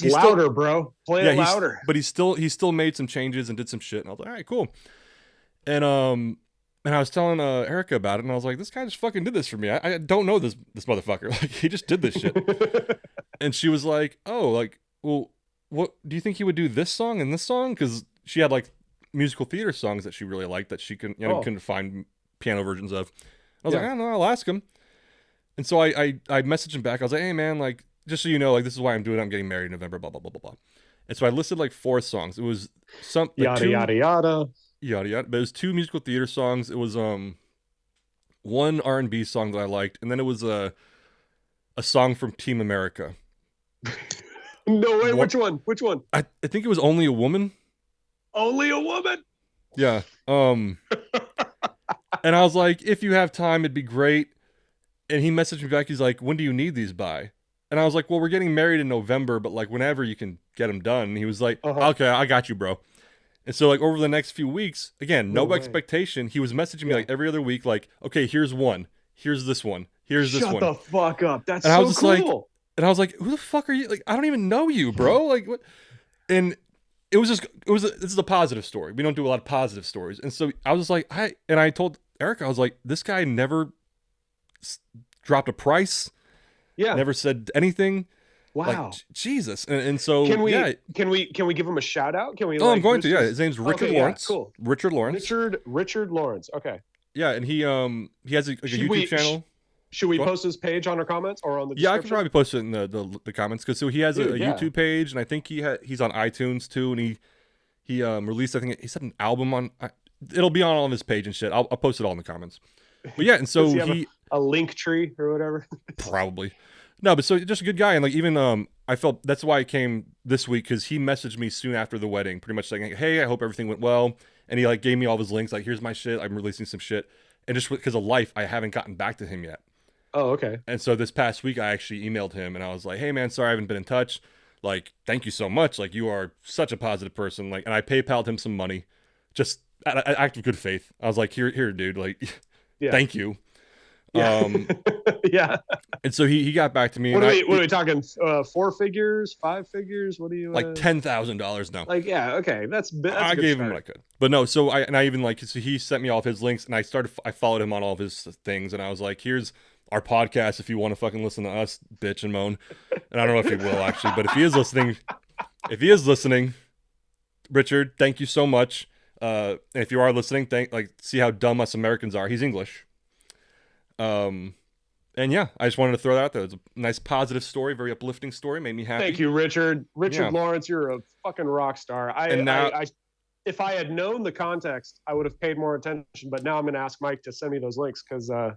louder, bro. Play it louder. But he still made some changes and did some shit. And I was like, all right, cool. And I was telling Erica about it, and I was like, this guy just fucking did this for me. I don't know this motherfucker. Like, he just did this shit. And she was like, oh, like, well, what do you think he would do this song and this song? Because she had like musical theater songs that she really liked that she couldn't find piano versions of. I was like, I don't know, I'll ask him. And so I messaged him back. I was like, hey man, like, just so you know, like, this is why I'm doing it. I'm getting married in November, blah blah blah blah blah. And so I listed like 4 songs. It was some yada yada. But it was 2 musical theater songs. It was one R&B song that I liked, and then it was a song from Team America. No way. Which one? I think it was Only a Woman. Only a Woman? Yeah. And I was like, if you have time, it'd be great. And he messaged me back. He's like, when do you need these by? And I was like, well, we're getting married in November, but like whenever you can get them done. And he was like, okay, I got you, bro. And so like over the next few weeks, again, no expectation. He was messaging me like every other week, like, okay, here's one. Here's this one. Here's this one. Shut the fuck up. That's so cool. Like, and I was like, who the fuck are you? Like, I don't even know you, bro. Like, what? And this is a positive story. We don't do a lot of positive stories. And so I was like, I told Erica, I was like, this guy never dropped a price. Yeah. Never said anything. Wow. Like, Jesus. And so can we give him a shout out? Can we? Oh, I'm going to. Yeah. His name's Richard Laurence. Yeah, cool. Richard Laurence. Richard Laurence. Okay. Yeah, and he has a YouTube channel. Should we post his page on our comments or on the description? Yeah, I could probably post it in the comments, because so he has a YouTube page, and I think he's on iTunes too, and he released, I think he said, an album on. It'll be on his page and shit. I'll post it all in the comments. But yeah, and so Does he have a link tree or whatever. Probably. No, but so just a good guy, and like even I felt that's why I came this week, because he messaged me soon after the wedding, pretty much saying, hey, I hope everything went well, and he like gave me all of his links, like, here's my shit, I'm releasing some shit, and just because of life, I haven't gotten back to him yet. Oh, okay. And so this past week, I actually emailed him, and I was like, hey man, sorry I haven't been in touch. Like, thank you so much. Like, you are such a positive person. Like, and I PayPal'd him some money, just out of act of good faith. I was like, here, dude. Like, Thank you. Yeah. Yeah. And so he got back to me. What are we talking? 4 figures, 5 figures? What do you like $10,000 now? Like, yeah, okay, that's a good I gave start. him what I could, but no. So I even like, so he sent me all of his links, and I followed him on all of his things, and I was like, here's our podcast if you want to fucking listen to us bitch and moan. And I don't know if he will actually, but if he is listening, Richard, thank you so much. And if you are listening, see how dumb us Americans are. He's English. And yeah, I just wanted to throw that out there. It's a nice positive story, very uplifting story, made me happy. Thank you, Richard. Richard Laurence, you're a fucking rock star. If I had known the context, I would have paid more attention. But now I'm going to ask Mike to send me those links because I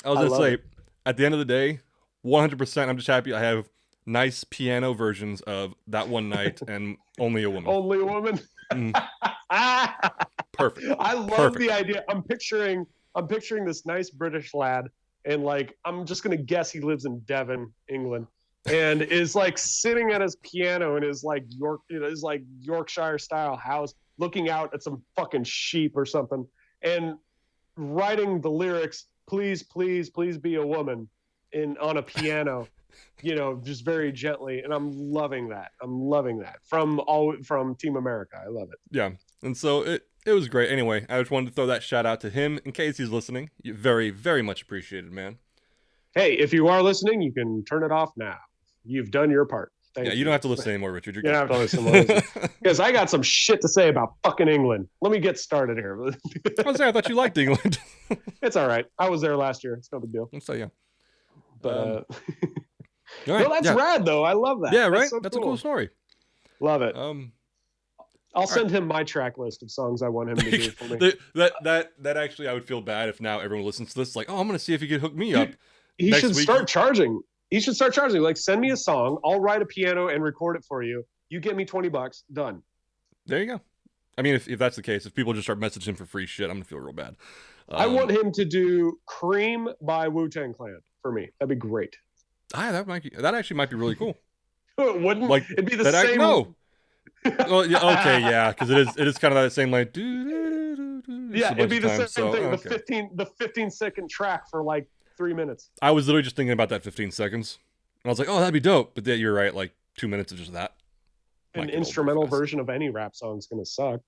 was going to say, at the end of the day, 100%, I'm just happy I have nice piano versions of That One Night and Only a Woman. Only a Woman. Perfect. I love the idea. I'm picturing this nice British lad, and like I'm just gonna guess he lives in Devon, England, and is like sitting at his piano in his like Yorkshire style house, looking out at some fucking sheep or something, and writing the lyrics, "Please, please, please be a woman," on a piano, just very gently. And I'm loving that. From Team America. I love it. Yeah, and so it was great. Anyway, I just wanted to throw that shout out to him in case he's listening. You very, very much appreciated, man. Hey, if you are listening, you can turn it off now. You've done your part. Thank you. You don't have to listen anymore, Richard. You don't have to listen because I got some shit to say about fucking England. Let me get started here. I thought you liked England. It's all right. I was there last year. It's no big deal. So yeah, but right, no, that's rad though. I love that. Yeah, right. That's cool. A cool story. Love it. I'll send him my track list of songs I want him to do for me. That actually, I would feel bad if now everyone listens to this like, oh, I'm going to see if he can hook me up. He should start charging. He should start charging. Like, send me a song. I'll write a piano and record it for you. You get me $20. Done. There you go. I mean, if that's the case, if people just start messaging him for free shit, I'm going to feel real bad. I want him to do Cream by Wu-Tang Clan for me. That'd be great. That actually might be really cool. It wouldn't. Like, it'd be the same. No. Well, yeah, okay, yeah, because it is kind of that same like. Yeah, it'd be the same thing. Okay. The 15-second track for like 3 minutes. I was literally just thinking about that 15 seconds, and I was like, oh, that'd be dope. But yeah, you're right. Like 2 minutes of just that. An instrumental version of any rap song is gonna suck.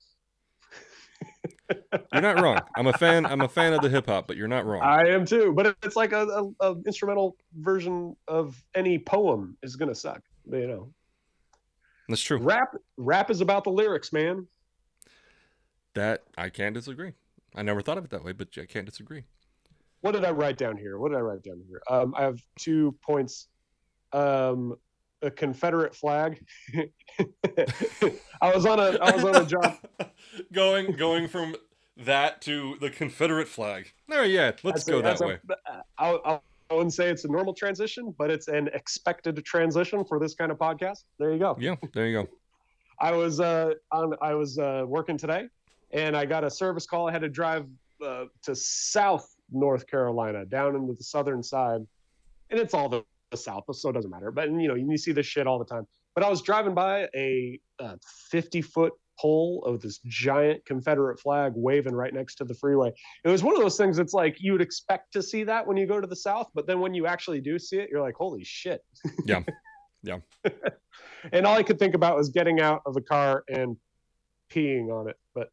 You're not wrong. I'm a fan of the hip hop, but you're not wrong. I am too. But it's like a instrumental version of any poem is gonna suck. That's true. Rap is about the lyrics, man. That I can't disagree. I never thought of it that way, but I can't disagree. What did I write down here? I have 2 points. A Confederate flag. I was on a job. going from that to the Confederate flag. Let's go that way. I wouldn't say it's a normal transition, but it's an expected transition for this kind of podcast. There you go. Yeah, there you go. I was working today, and I got a service call. I had to drive to South North Carolina, down into the southern side, and it's all the South, so it doesn't matter. But you see this shit all the time. But I was driving by a 50-foot pole of this giant Confederate flag waving right next to the freeway. It was one of those things that's like you would expect to see that when you go to the South, but then when you actually do see it, you're like, holy shit. Yeah. And all I could think about was getting out of the car and peeing on it, but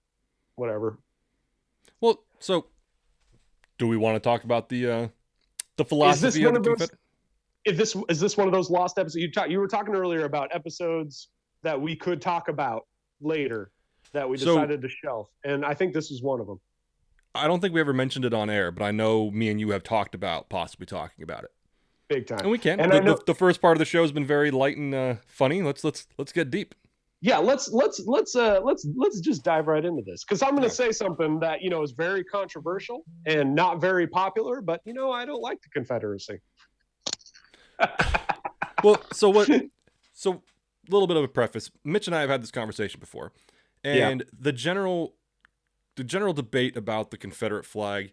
whatever. Well, so do we want to talk about the philosophy of the Confederate? Is this one of those lost episodes? You were talking earlier about episodes that we could talk about later that we decided to shelf, and I think this is one of them. I don't think we ever mentioned it on air, but I know me and you have talked about possibly talking about it big time, and we can. And the first part of the show has been very light and funny. Let's get deep. Yeah, let's just dive right into this, because I'm going to say something that is very controversial and not very popular, but I don't like the Confederacy. Well, so a little bit of a preface. Mitch and I have had this conversation before, and the general debate about the Confederate flag,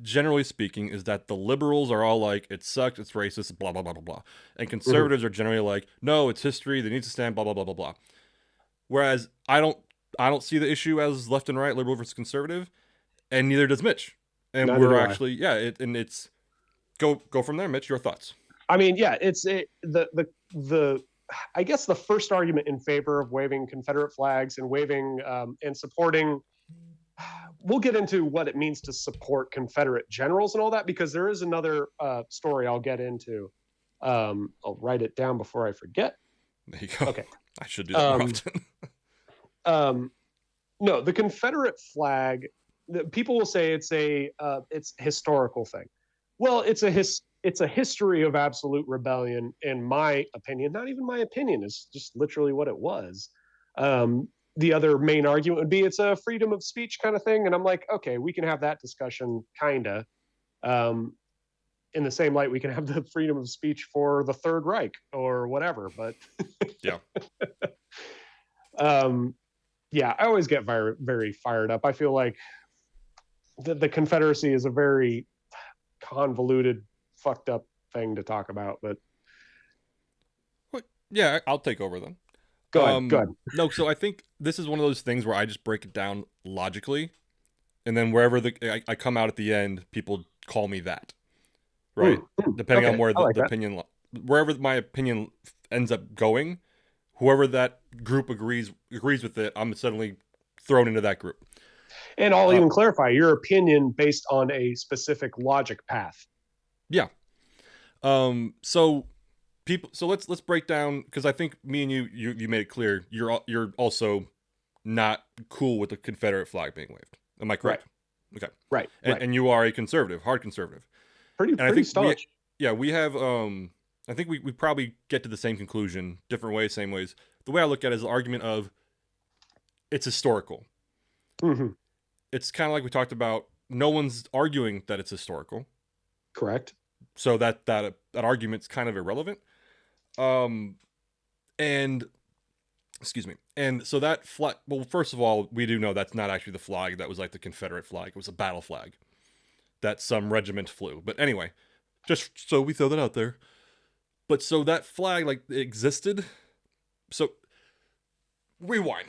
generally speaking, is that the liberals are all like, it sucks, it's racist, blah blah blah blah blah, and conservatives are generally like, no, it's history, they need to stand, blah blah blah blah blah. Whereas I don't see the issue as left and right, liberal versus conservative, and neither does Mitch. And Neither we're do I. actually, yeah, and it's go from there, Mitch. Your thoughts? I mean, yeah, the I guess the first argument in favor of waving Confederate flags and waving and supporting. We'll get into what it means to support Confederate generals and all that, because there is another story I'll get into. I'll write it down before I forget. There you go. Okay. I should do that more often. No, the Confederate flag. People will say it's a historical thing. Well, it's a history of absolute rebellion, in my opinion. Not even my opinion. It's just literally what it was. The other main argument would be it's a freedom of speech kind of thing, and I'm like, okay, we can have that discussion, kinda. In the same light, we can have the freedom of speech for the Third Reich or whatever. But yeah. Yeah, I always get very, very fired up. I feel like the Confederacy is a very convoluted, fucked up thing to talk about. But yeah, I'll take over then. Go ahead. No, so I think this is one of those things where I just break it down logically, and then wherever I come out at the end, people call me that, right? Depending on where the opinion, wherever my opinion ends up going, whoever that group agrees with it, I'm suddenly thrown into that group. And I'll even clarify your opinion based on a specific logic path. Yeah. So let's break down, because I think me and you made it clear you're also not cool with the Confederate flag being waved. Am I correct? Right. Okay. Right. And you are a conservative, hard conservative. Pretty staunch. We have I think we probably get to the same conclusion, different ways, same ways. The way I look at it is the argument of it's historical. Mm-hmm. It's kind of like we talked about. No one's arguing that it's historical. Correct. So that argument's kind of irrelevant. And excuse me. And so that flag. Well, first of all, we do know that's not actually the flag that was like the Confederate flag. It was a battle flag that some regiment flew. But anyway, just so we throw that out there. But so that flag, like, it existed. So rewind.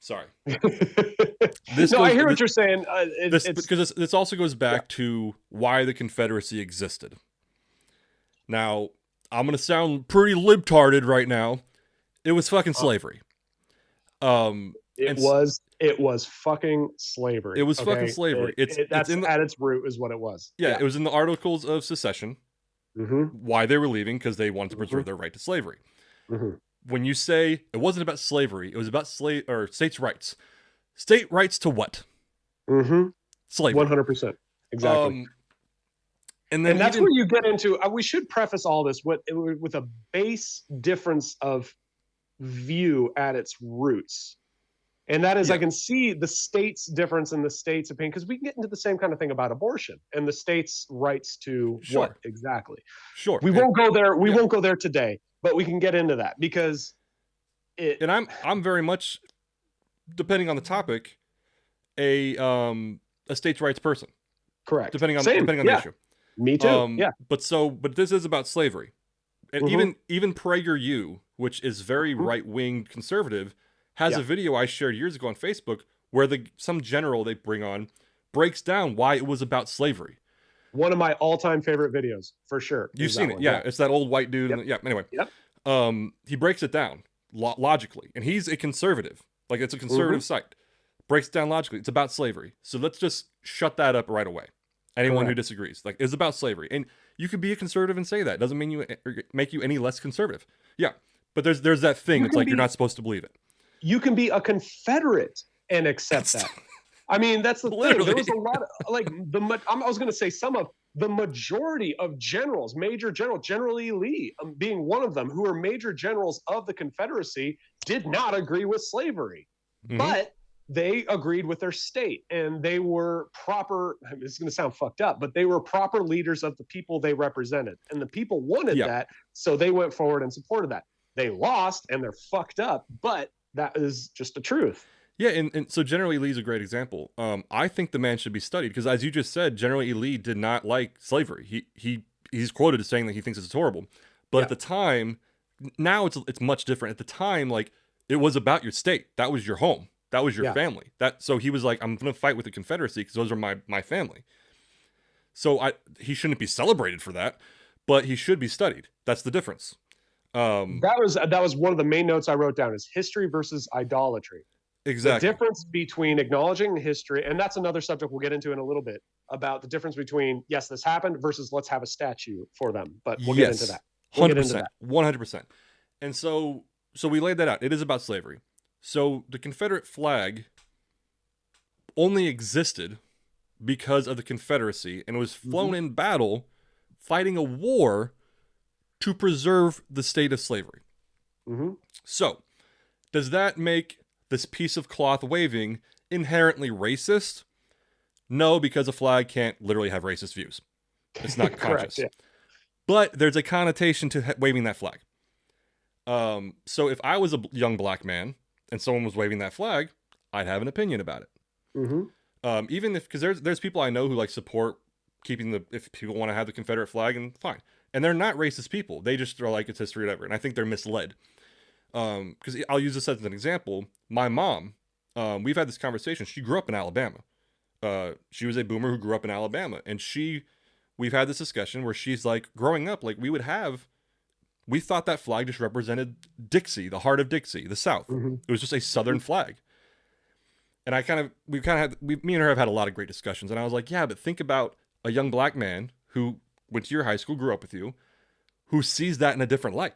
Sorry. I hear what you're saying. Because this also goes back to why the Confederacy existed. Now, I'm gonna sound pretty libtarded right now. It was fucking slavery. It was fucking slavery. It was fucking slavery. That's at its root is what it was. Yeah, it was in the Articles of Secession. Mm-hmm. Why they were leaving, because they wanted to preserve their right to slavery. Mm-hmm. When you say it wasn't about slavery, it was about states' rights. State rights to what? Mm-hmm. Slavery. 100%. Exactly. And that's where you get into. We should preface all this with a base difference of view at its roots. And that is, I can see the state's difference in the state's opinion, because we can get into the same kind of thing about abortion and the state's rights to what exactly. Sure. We won't go there. We won't go there today, but we can get into that because and I'm very much, depending on the topic, a states' rights person. Correct. Depending on the issue. Me too. But this is about slavery. And even PragerU, which is very right-wing conservative, has a video I shared years ago on Facebook where some general they bring on breaks down why it was about slavery. One of my all-time favorite videos, for sure. You've seen it, yeah. It's that old white dude. Anyway. Yep. He breaks it down logically, and he's a conservative. Like, it's a conservative site. Breaks it down logically. It's about slavery. So let's just shut that up right away. Anyone who disagrees, like, it's about slavery, and you could be a conservative and say that. It doesn't mean make you any less conservative. Yeah, but there's that thing. It's like you're not supposed to believe it. You can be a Confederate and accept that. I mean, that's the thing. There was a lot of, I was going to say some of the majority of generals, General E. Lee being one of them, who were major generals of the Confederacy, did not agree with slavery. But they agreed with their state, and they were proper, it's going to sound fucked up, but they were proper leaders of the people they represented. And the people wanted that, so they went forward and supported that. They lost, and they're fucked up, but that is just the truth. Yeah, and so General E. Lee is a great example. I think the man should be studied, because as you just said, General E. Lee did not like slavery. He's quoted as saying that he thinks it's horrible. But at the time, now it's much different. At the time, like, it was about your state. That was your home. That was your family. So he was like, I'm going to fight with the Confederacy because those are my family. So he shouldn't be celebrated for that, but he should be studied. That's the difference. That was one of the main notes I wrote down, is history versus idolatry. Exactly. The difference between acknowledging history, and that's another subject we'll get into in a little bit, about the difference between, yes, this happened, versus let's have a statue for them. But we'll get into that. 100%. 100%. And so we laid that out. It is about slavery. So the Confederate flag only existed because of the Confederacy, and was flown in battle fighting a war to preserve the state of slavery. So does that make this piece of cloth waving inherently racist? No, because a flag can't literally have racist views. It's not conscious. Correct, yeah. But there's a connotation to waving that flag. So if I was a young black man and someone was waving that flag, I'd have an opinion about it. Even if, because there's people I know who like support keeping if people want to have the Confederate flag, and fine. And they're not racist people. They just are like, it's history, whatever. And I think they're misled. Because I'll use this as an example. My mom, we've had this conversation. She grew up in Alabama. She was a boomer who grew up in Alabama. And we've had this discussion where she's like, growing up, like we thought that flag just represented Dixie, the heart of Dixie, the South. It was just a Southern flag. And me and her have had a lot of great discussions. And I was like, yeah, but think about a young black man who went to your high school, grew up with you, who sees that in a different light.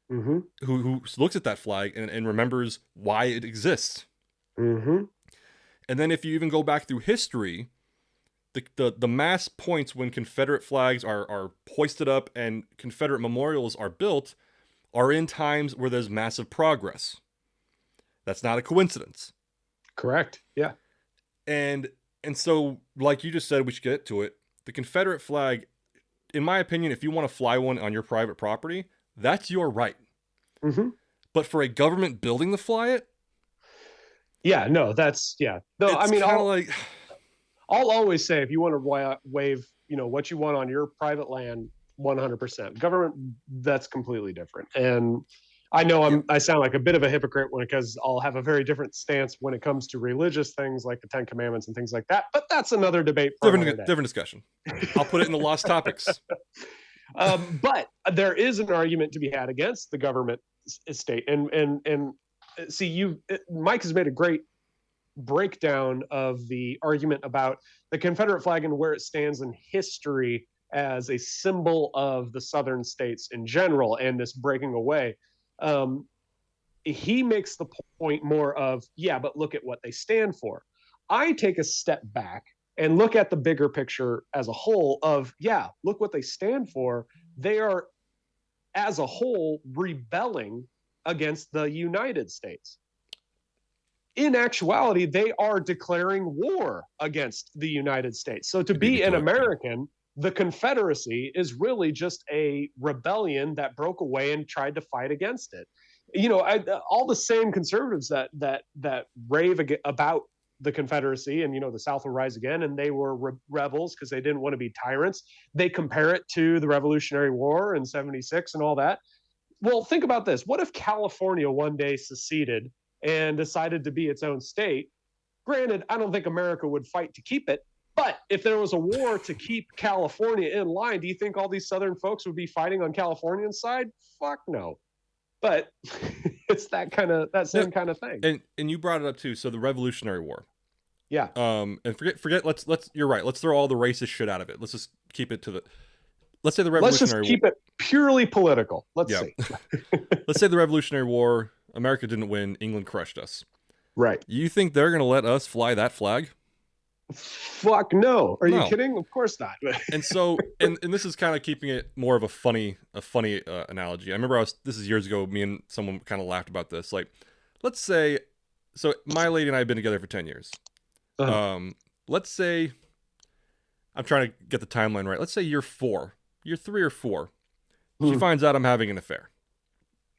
Who looks at that flag and remembers why it exists. And then if you even go back through history, the mass points when Confederate flags are hoisted up and Confederate memorials are built are in times where there's massive progress. That's not a coincidence. Correct. Yeah. And so, like you just said, we should get to it. The Confederate flag, in my opinion, if you want to fly one on your private property, that's your right. But for a government building to fly it, yeah, no, that's yeah. No, I mean, I'll always say, if you want to wave, what you want on your private land, 100%. Government, that's completely different. And I know I sound like a bit of a hypocrite because I'll have a very different stance when it comes to religious things like the Ten Commandments and things like that. But that's another debate. Different discussion. I'll put it in the lost topics. But there is an argument to be had against the government estate. And see, Mike has made a great breakdown of the argument about the Confederate flag and where it stands in history as a symbol of the Southern states in general and this breaking away. He makes the point more of, yeah, but look at what they stand for. I take a step back and look at the bigger picture as a whole of, yeah, look what they stand for. They are, as a whole, rebelling against the United States. In actuality, they are declaring war against the United States. So to be an American, the Confederacy is really just a rebellion that broke away and tried to fight against it. All the same conservatives that rave about the Confederacy and, the South will rise again, and they were rebels because they didn't want to be tyrants. They compare it to the Revolutionary War in 76 and all that. Well, think about this. What if California one day seceded and decided to be its own state? Granted, I don't think America would fight to keep it, but if there was a war to keep California in line, do you think all these Southern folks would be fighting on California's side? Fuck no. But it's that same kind of thing. And you brought it up too. So the Revolutionary War. Yeah. And forget. Let's. You're right. Let's throw all the racist shit out of it. Let's just keep it to the. Let's say the Revolutionary War. Let's just keep it purely political. Let's see. Let's say the Revolutionary War. America didn't win. England crushed us. Right. You think they're going to let us fly that flag? Fuck no. Are you kidding? Of course not. And so, and this is kind of keeping it more of a funny analogy. I remember this is years ago, me and someone kind of laughed about this. Like, let's say, so my lady and I have been together for 10 years. Let's say, I'm trying to get the timeline right. Let's say year 3 or 4. She finds out I'm having an affair.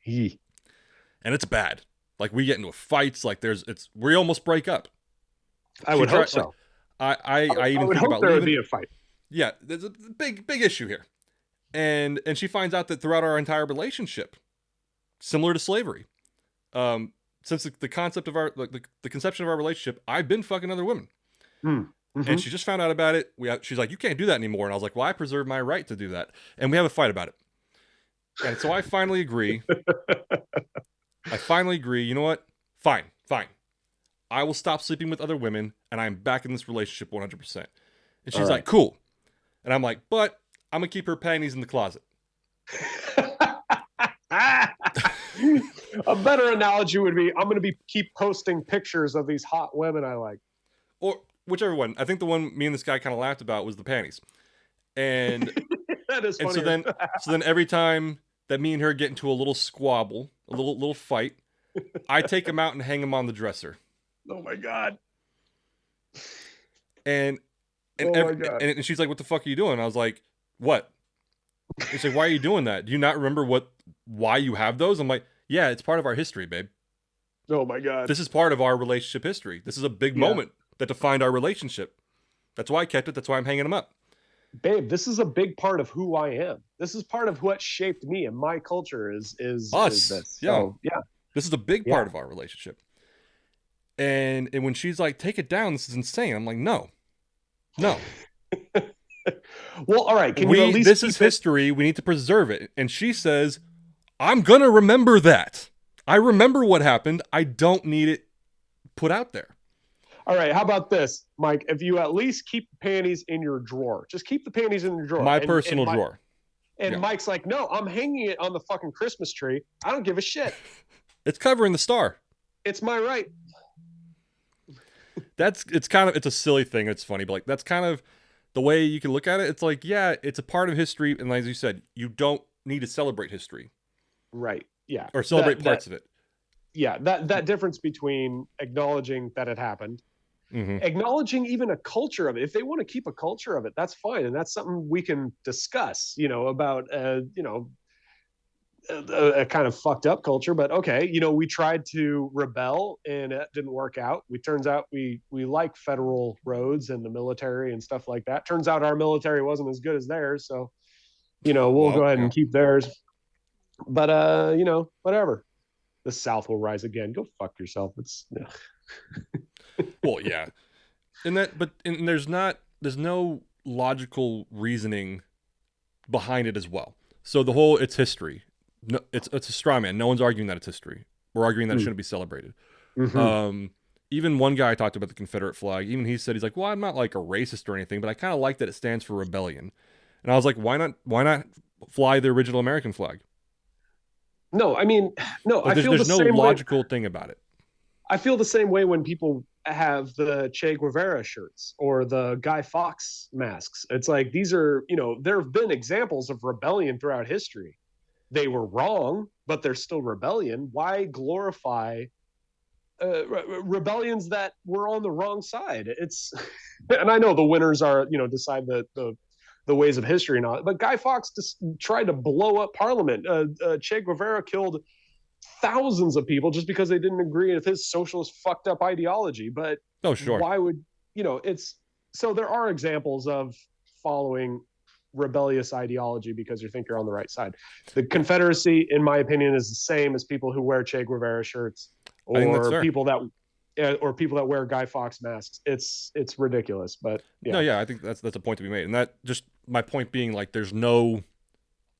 And it's bad. Like, we get into fights. Like, we almost break up. I would hope so. I even would think hope about there leaving. would be a fight. Yeah, there's a big issue here, and she finds out that throughout our entire relationship, similar to slavery, since the concept of the conception of our relationship, I've been fucking other women. And she just found out about it. She's like, you can't do that anymore. And I was like, well, I preserve my right to do that. And we have a fight about it. And so I finally agree. You know what? Fine. I will stop sleeping with other women, and I'm back in this relationship 100%. And she's like, cool. And I'm like, but I'm going to keep her panties in the closet. A better analogy would be, I'm going to keep posting pictures of these hot women I like. Or whichever one. I think the one me and this guy kind of laughed about was the panties. And that is funny. So then every time that me and her get into a little squabble, a little fight, I take him out and hang him on the dresser. Oh my God. And she's like, what the fuck are you doing? I was like, what? She's like, why are you doing that? Do you not remember why you have those? I'm like, yeah, it's part of our history, babe. Oh my God. This is part of our relationship history. This is a big moment that defined our relationship. That's why I kept it. That's why I'm hanging them up. Babe, this is a big part of who I am. This is part of what shaped me, and my culture is us. Is this. Yeah. So, yeah. This is a big part of our relationship. And when she's like, take it down, this is insane. I'm like, no. Well, all right. Can you at least this is history. We need to preserve it. And she says, I'm going to remember that. I remember what happened. I don't need it put out there. All right. How about this, Mike? If you at least keep the panties in your drawer, just keep the panties in your drawer. My personal drawer. And Mike's like, no, I'm hanging it on the fucking Christmas tree. I don't give a shit. It's covering the star. It's my right. It's a silly thing. It's funny, but like, that's kind of the way you can look at it. It's like, yeah, it's a part of history. And as you said, you don't need to celebrate history. Right. Yeah. Or celebrate parts of it. Yeah. That difference between acknowledging that it happened, acknowledging even a culture of it. If they want to keep a culture of it, that's fine. And that's something we can discuss, about, a kind of fucked up culture, but okay, we tried to rebel and it didn't work out. Turns out we like federal roads and the military and stuff like that. Turns out our military wasn't as good as theirs, so we'll go ahead and keep theirs. But whatever. The South will rise again. Go fuck yourself. It's well, yeah, and there's no logical reasoning behind it as well. So the whole it's history. No, it's a straw man. No one's arguing that it's history. We're arguing that it shouldn't be celebrated. Even one guy talked about the Confederate flag. Even he said, he's like, well, I'm not like a racist or anything, but I kind of like that it stands for rebellion. And I was like, why not fly the original American flag? No, I mean, no. Like, there's no logical thing about it. I feel the same way when people have the Che Guevara shirts or the Guy Fawkes masks. It's like, these are, there have been examples of rebellion throughout history. They were wrong, but they're still rebellion. Why glorify rebellions that were on the wrong side? And I know the winners are, decide the ways of history and all. But Guy Fawkes just tried to blow up Parliament. Che Guevara killed thousands of people just because they didn't agree with his socialist fucked up ideology. But why would so there are examples of following rebellious ideology because you think you're on the right side. The Confederacy, in my opinion, is the same as people who wear Che Guevara shirts or people that wear Guy Fawkes masks. It's ridiculous, but I think that's a point to be made, and that just my point being, like, there's no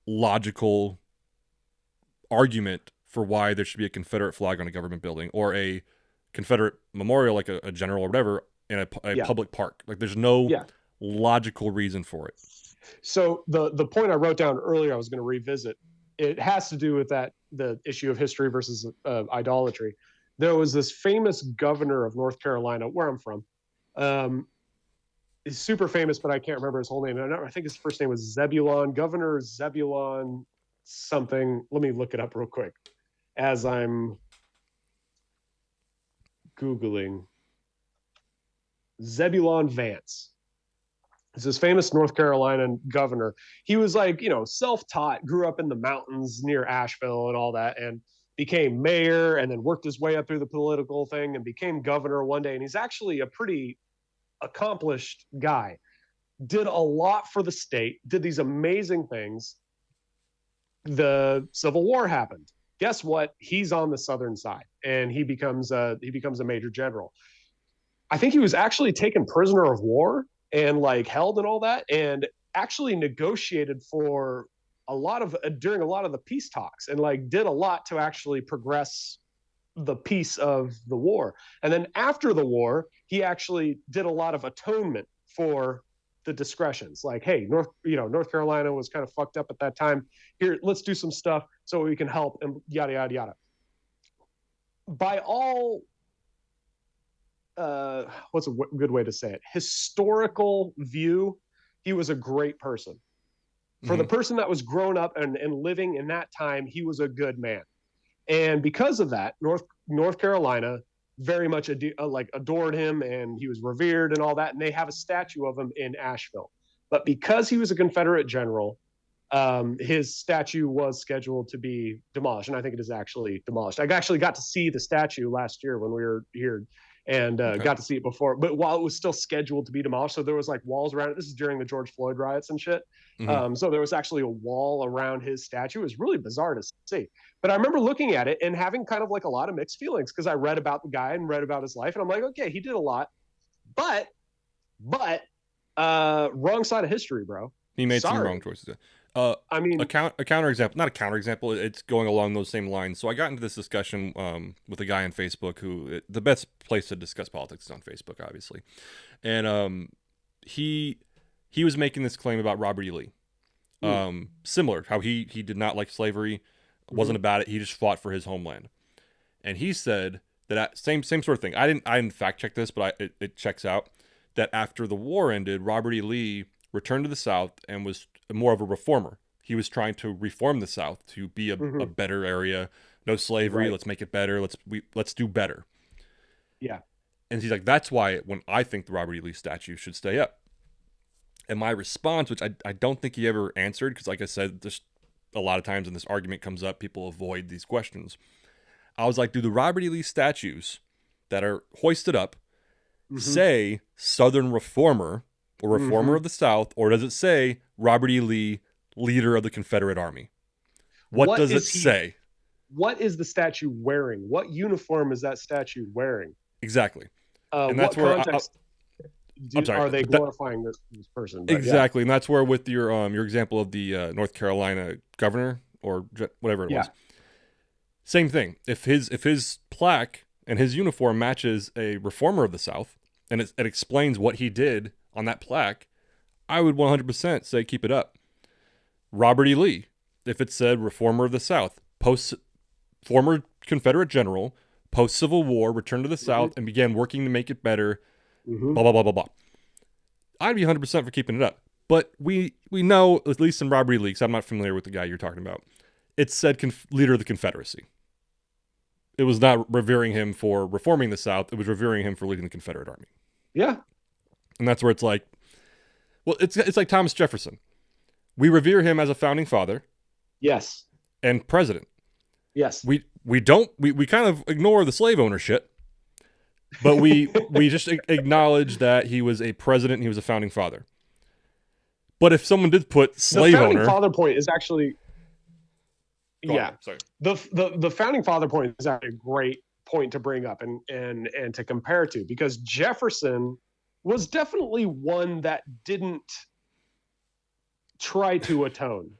logical argument for why there should be a Confederate flag on a government building or a Confederate memorial, like a general or whatever, in a public park. Like, there's no logical reason for it. So the point I wrote down earlier, I was going to revisit. It has to do with the issue of history versus idolatry. There was this famous governor of North Carolina, where I'm from. He's super famous, but I can't remember his whole name. I think his first name was Zebulon, Governor Zebulon something. Let me look it up real quick as I'm Googling. Zebulon Vance. It's this famous North Carolina governor. He was like, self-taught, grew up in the mountains near Asheville and all that, and became mayor and then worked his way up through the political thing and became governor one day. And he's actually a pretty accomplished guy. Did a lot for the state, did these amazing things. The Civil War happened. Guess what? He's on the Southern side and he becomes a major general. I think he was actually taken prisoner of war and like held and all that, and actually negotiated for a lot of during a lot of the peace talks, and like did a lot to actually progress the peace of the war. And then after the war, he actually did a lot of atonement for the discretions. Like, hey, North Carolina was kind of fucked up at that time. Here, let's do some stuff so we can help, and yada yada yada. By all what's a good way to say it? Historical view, he was a great person. For the person that was grown up and living in that time, he was a good man. And because of that, North Carolina very much adored him, and he was revered and all that. And they have a statue of him in Asheville. But because he was a Confederate general, his statue was scheduled to be demolished, and I think it is actually demolished. I actually got to see the statue last year when we were here, and got to see it before. But while it was still scheduled to be demolished, so there was like walls around it. This is during the George Floyd riots and shit. So there was actually a wall around his statue. It was really bizarre to see. But I remember looking at it and having kind of like a lot of mixed feelings, because I read about the guy and read about his life, and I'm like, okay, he did a lot, but wrong side of history, bro. He made some wrong choices. I mean, a counterexample, not a counterexample. It's going along those same lines. So I got into this discussion with a guy on Facebook the best place to discuss politics is on Facebook, obviously. And he was making this claim about Robert E. Lee. Similar, how he did not like slavery, wasn't about it. He just fought for his homeland. And he said that same sort of thing. I didn't fact check this, but it checks out that after the war ended, Robert E. Lee returned to the South and was more of a reformer. He was trying to reform the South to be a better area. No slavery. Right. Let's make it better. Let's do better. Yeah. And he's like, that's why when I think the Robert E. Lee statue should stay up. And my response, which I don't think he ever answered, because like I said, just a lot of times when this argument comes up, people avoid these questions. I was like, do the Robert E. Lee statues that are hoisted up say Southern Reformer or Reformer of the South, or does it say Robert E. Lee, leader of the Confederate Army? What does it say? What is the statue wearing? What uniform is that statue wearing? Exactly. And that's where are they glorifying this person? But exactly, and that's where with your example of the North Carolina governor or whatever it was. Same thing. If his plaque and his uniform matches a reformer of the South, and it explains what he did on that plaque, I would 100% say keep it up. Robert E. Lee, if it said reformer of the South, former Confederate general, post-Civil War, returned to the South and began working to make it better, blah, blah, blah, blah, blah. I'd be 100% for keeping it up. But we know, at least in Robert E. Lee, because I'm not familiar with the guy you're talking about, it said leader of the Confederacy. It was not revering him for reforming the South. It was revering him for leading the Confederate Army. Yeah. And that's where it's like, well, it's like Thomas Jefferson. We revere him as a founding father. Yes. And president. Yes. We kind of ignore the slave ownership, but we just acknowledge that he was a president and he was a founding father. But if someone did put slave owner, the founding father point is actually sorry. The founding father point is actually a great point to bring up and to compare to, because Jefferson was definitely one that didn't try to atone.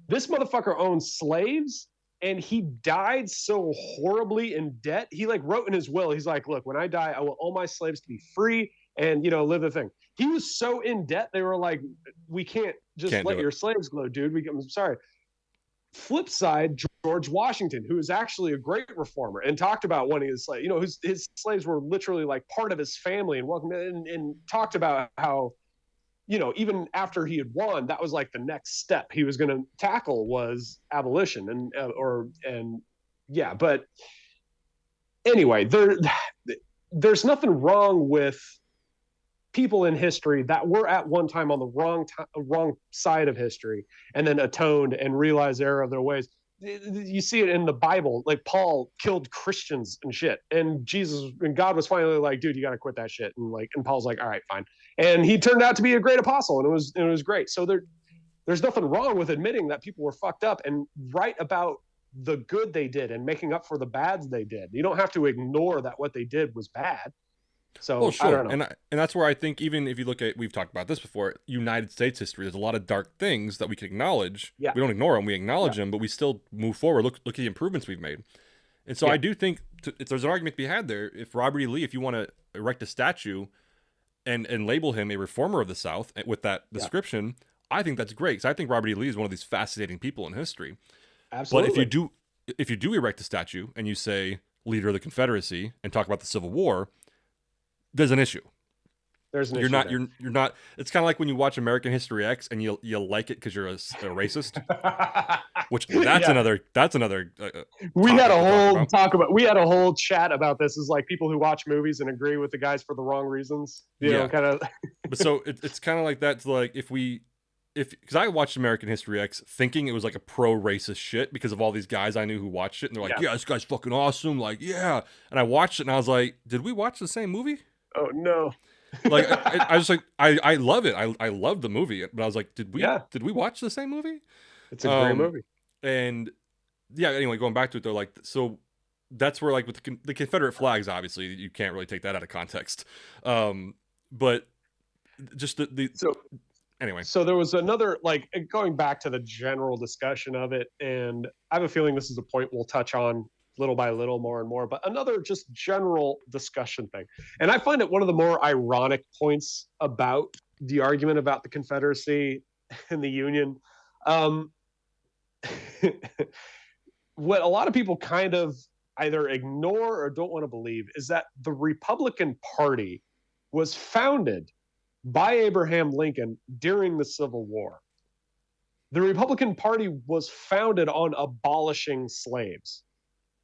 This motherfucker owned slaves, and he died so horribly in debt. He wrote in his will, he's like, look, when I die, I want all my slaves to be free and, live the thing. He was so in debt, they were like, we can't let your slaves go, dude. I'm sorry. Flip side, George Washington, who is actually a great reformer and talked about wanting his slaves, his slaves were literally like part of his family, and talked about how, even after he had won, that was like the next step he was going to tackle was abolition. But anyway, there's nothing wrong with people in history that were at one time on the wrong side of history and then atoned and realized the error of their ways. You see it in the Bible, like Paul killed Christians and shit, and God was finally like, dude, you got to quit that shit. And Paul's like, all right, fine. And he turned out to be a great apostle, and it was great. So there's nothing wrong with admitting that people were fucked up and write about the good they did and making up for the bads they did. You don't have to ignore that what they did was bad. So Well, I sure, don't know. and that's where I think, even if you look at, we've talked about this before, United States history. There's a lot of dark things that we can acknowledge. Yeah. We don't ignore them. We acknowledge Yeah. them, but we still move forward. Look at the improvements we've made. And so Yeah. I do think if there's an argument to be had there. If Robert E. Lee, if you want to erect a statue and label him a reformer of the South with that description, I think that's great, because I think Robert E. Lee is one of these fascinating people in history. Absolutely. But if you do erect a statue and you say leader of the Confederacy and talk about the Civil War, there's an issue. There's an you're issue not there. you're not. It's kind of like when you watch American History X and you like it because you're a racist. Which that's another we had a whole chat about this. Is like people who watch movies and agree with the guys for the wrong reasons. You know, kind of. But so it's kind of like that. Like because I watched American History X thinking it was like a pro racist shit because of all these guys I knew who watched it, and they're like, yeah, this guy's fucking awesome. Like, yeah. And I watched it and I was like, did we watch the same movie? Oh no. Like I was like, I love it. I love the movie, but I was like, did we watch the same movie? It's a great movie. And yeah, anyway, going back to it though, like, so that's where, like, with the Confederate flags, obviously you can't really take that out of context. But just anyway. So there was another, like, going back to the general discussion of it, and I have a feeling this is a point we'll touch on little by little, more and more, but another just general discussion thing. And I find it one of the more ironic points about the argument about the Confederacy and the Union. What a lot of people kind of either ignore or don't want to believe is that the Republican Party was founded by Abraham Lincoln during the Civil War. The Republican Party was founded on abolishing slaves.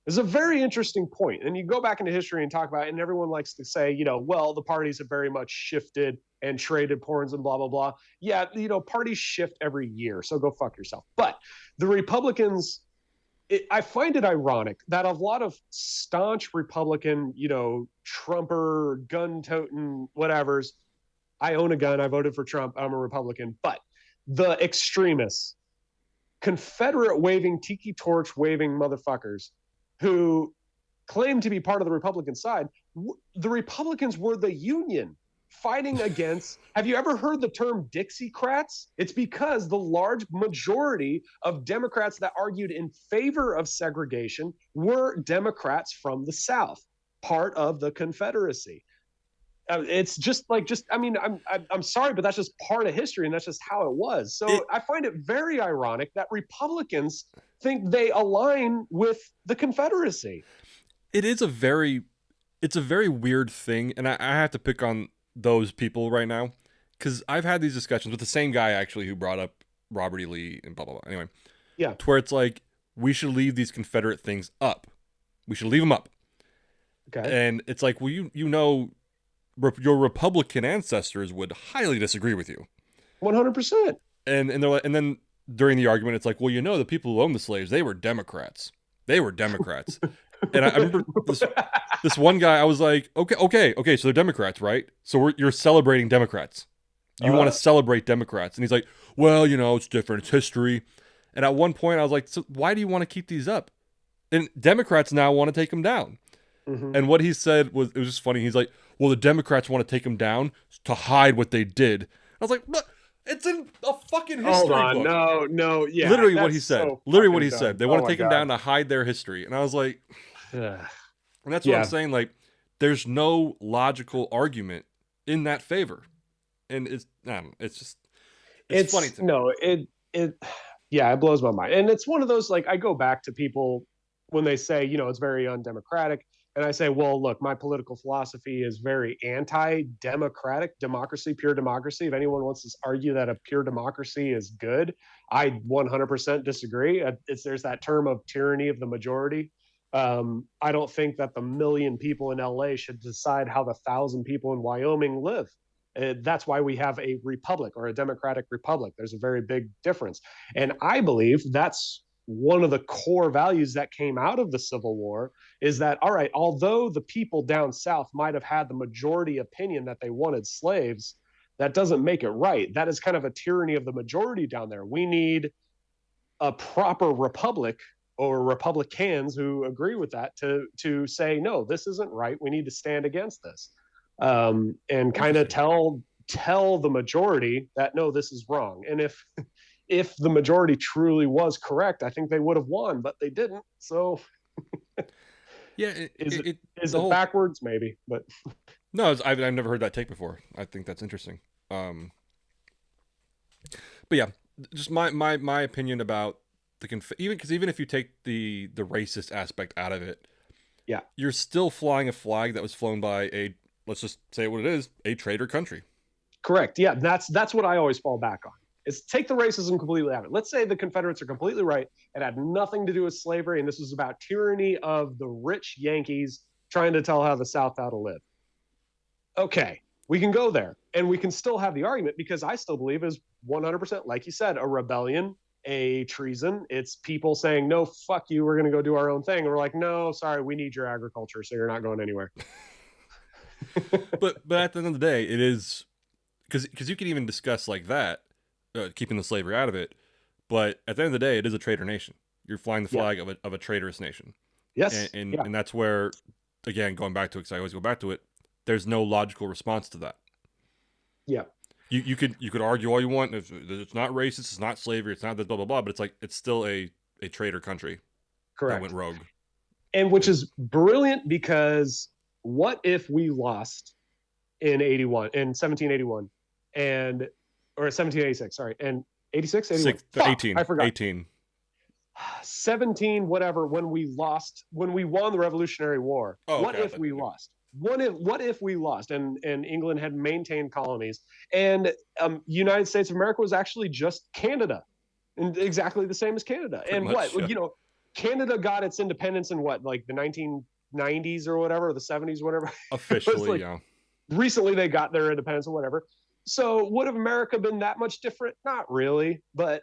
It's a very interesting point. And you go back into history and talk about it, and everyone likes to say, you know, well, the parties have very much shifted and traded pawns and blah, blah, blah. Yeah, you know, parties shift every year, so go fuck yourself. But the Republicans, I find it ironic that a lot of staunch Republican, you know, Trumper, gun-toting, whatevers, I own a gun, I voted for Trump, I'm a Republican, but the extremists, Confederate waving, tiki torch waving motherfuckers who claim to be part of the Republican side, the Republicans were the Union fighting against. Have you ever heard the term Dixiecrats? It's because the large majority of Democrats that argued in favor of segregation were Democrats from the South, part of the Confederacy. It's just I mean, I'm sorry, but that's just part of history, and that's just how it was. So I find it very ironic that Republicans think they align with the Confederacy. It's a very weird thing, and I have to pick on those people right now, because I've had these discussions with the same guy actually who brought up Robert E. Lee and blah blah blah. Anyway, yeah, to where it's like, we should leave these Confederate things up. We should leave them up. Okay, and it's like, well, you know, your Republican ancestors would highly disagree with you. 100%. And they're like, and then during the argument, it's like, well, you know, the people who owned the slaves, they were Democrats. And I remember this one guy, I was like, okay, so they're Democrats, right? So you're celebrating Democrats. You want to celebrate Democrats. And he's like, well, you know, it's different. It's history. And at one point I was like, so why do you want to keep these up? And Democrats now want to take them down. Mm-hmm. And what he said it was just funny. He's like, well, the Democrats want to take them down to hide what they did. I was like, what? It's in a fucking history book. No, yeah. Literally what he said. They want to take them down to hide their history. And I was like, and that's what I'm saying. Like, there's no logical argument in that favor. And it's just, it's funny to me. No, it blows my mind. And it's one of those, like, I go back to people when they say, you know, it's very undemocratic. And I say, well, look, my political philosophy is very anti-democratic, democracy, pure democracy. If anyone wants to argue that a pure democracy is good, I 100% disagree. There's that term of tyranny of the majority. I don't think that the 1 million people in LA should decide how the 1,000 people in Wyoming live. That's why we have a republic or a democratic republic. There's a very big difference. And I believe that's one of the core values that came out of the Civil War, is that, all right, although the people down south might have had the majority opinion that they wanted slaves, that doesn't make it right. That is kind of a tyranny of the majority down there. We need a proper republic, or Republicans who agree with that, to say, no, this isn't right. We need to stand against this. and kind of tell the majority that no, this is wrong. And if the majority truly was correct, I think they would have won, but they didn't. So yeah, is it backwards? Maybe, but no, I've never heard that take before. I think that's interesting. But yeah, just my opinion about even if you take the racist aspect out of it, yeah, you're still flying a flag that was flown by let's just say what it is, a traitor country. Correct. Yeah, that's what I always fall back on. Is take the racism completely out of it. Let's say the Confederates are completely right. It had nothing to do with slavery, and this was about tyranny of the rich Yankees trying to tell how the South how to live. Okay, we can go there, and we can still have the argument because I still believe is 100%, like you said, a rebellion, a treason. It's people saying, no, fuck you, we're going to go do our own thing. And we're like, no, sorry, we need your agriculture, so you're not going anywhere. but at the end of the day, it is because you can even discuss like that, keeping the slavery out of it. But at the end of the day, it is a traitor nation. You're flying the flag of a traitorous nation. Yes. And that's where, again, going back to it, because I always go back to it, there's no logical response to that. Yeah. You could argue all you want. It's not racist, it's not slavery, it's not this, blah, blah, blah, but it's like, it's still a traitor country. Correct. That went rogue. And which is brilliant because what if we lost in 1781 or 1786, sorry, and 86, 81. Fuck, 18. I forgot. 18. 17, whatever, when we won the Revolutionary War. What if we lost? What if we lost and England had maintained colonies and United States of America was actually just Canada and exactly the same as Canada? Pretty and much, what, yeah. Canada got its independence in what, like the 1990s or whatever, or the 70s, whatever. Officially, like, yeah. Recently they got their independence or whatever. So would have America been that much different? Not really, but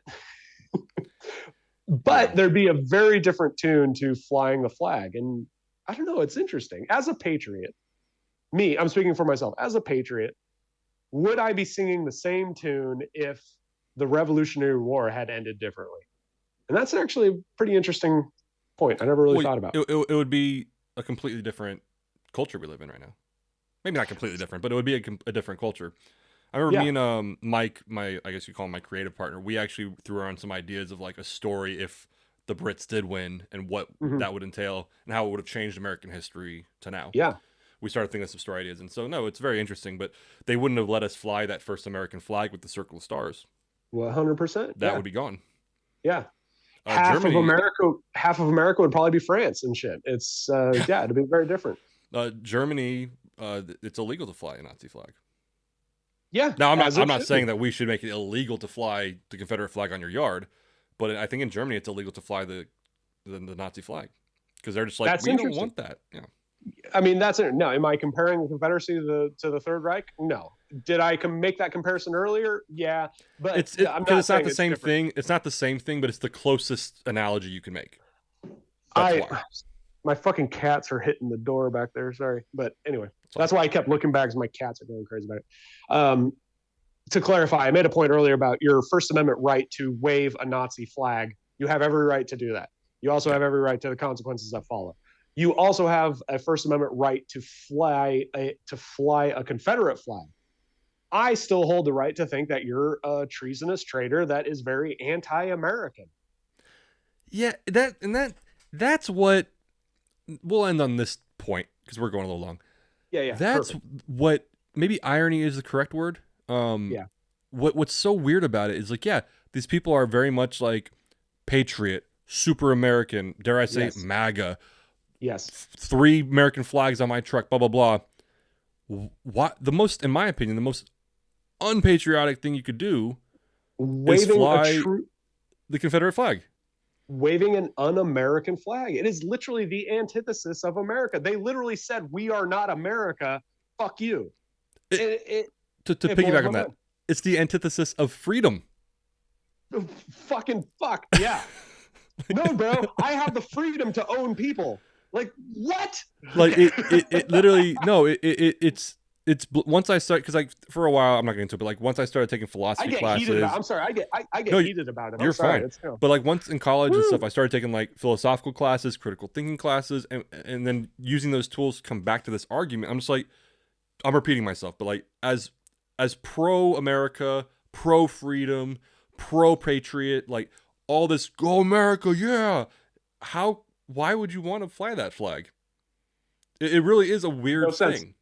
there'd be a very different tune to flying the flag. And I don't know, it's interesting. As a patriot, I'm speaking for myself, as a patriot, would I be singing the same tune if the Revolutionary War had ended differently? And that's actually a pretty interesting point. I never really thought about. It would be a completely different culture we live in right now. Maybe not completely different, but it would be a different culture. I remember me and Mike, I guess you call him my creative partner, we actually threw around some ideas of like a story if the Brits did win and what that would entail and how it would have changed American history to now. Yeah. We started thinking of some story ideas. And so, no, it's very interesting, but they wouldn't have let us fly that first American flag with the circle of stars. 100%. That would be gone. Yeah. Half of America would probably be France and shit. It's, it'd be very different. Germany, it's illegal to fly a Nazi flag. Yeah. Now, I'm not saying that we should make it illegal to fly the Confederate flag on your yard, but I think in Germany it's illegal to fly the Nazi flag because they're just like, we don't want that. Yeah. I mean, that's it. No, am I comparing the Confederacy to the Third Reich? No. Did I make that comparison earlier? Yeah, but it's not the same thing. It's not the same thing, but it's the closest analogy you can make. My fucking cats are hitting the door back there. Sorry, but anyway, that's why I kept looking back because my cats are going crazy about it. To clarify, I made a point earlier about your First Amendment right to wave a Nazi flag. You have every right to do that. You also have every right to the consequences that follow. You also have a First Amendment right to fly a Confederate flag. I still hold the right to think that you're a treasonous traitor that is very anti-American. Yeah, that's what we'll end on this point because we're going a little long. Yeah. That's perfect. What maybe irony is the correct word. Yeah. What's so weird about it is like, yeah, these people are very much like patriot, super American, dare I say, MAGA. Yes. 3 American flags on my truck, blah, blah, blah. What in my opinion, the most unpatriotic thing you could do is fly the Confederate flag. Waving an un-American flag. It is literally the antithesis of America. They literally said, we are not America. Fuck you. To piggyback on that, it's the antithesis of freedom. Fucking fuck. Yeah. No, bro. I have the freedom to own people. Like, what? Like it literally, no, it's once I start, because like for a while I'm not getting into it, but like once I started taking philosophy classes, I'm sorry, I get heated about it. You're fine. But like once in college and stuff, I started taking like philosophical classes, critical thinking classes, and then using those tools to come back to this argument. I'm just like, I'm repeating myself, but like as pro America, pro freedom, pro patriot, like all this go America, yeah. Why would you want to fly that flag? It really is a weird No sense. thing.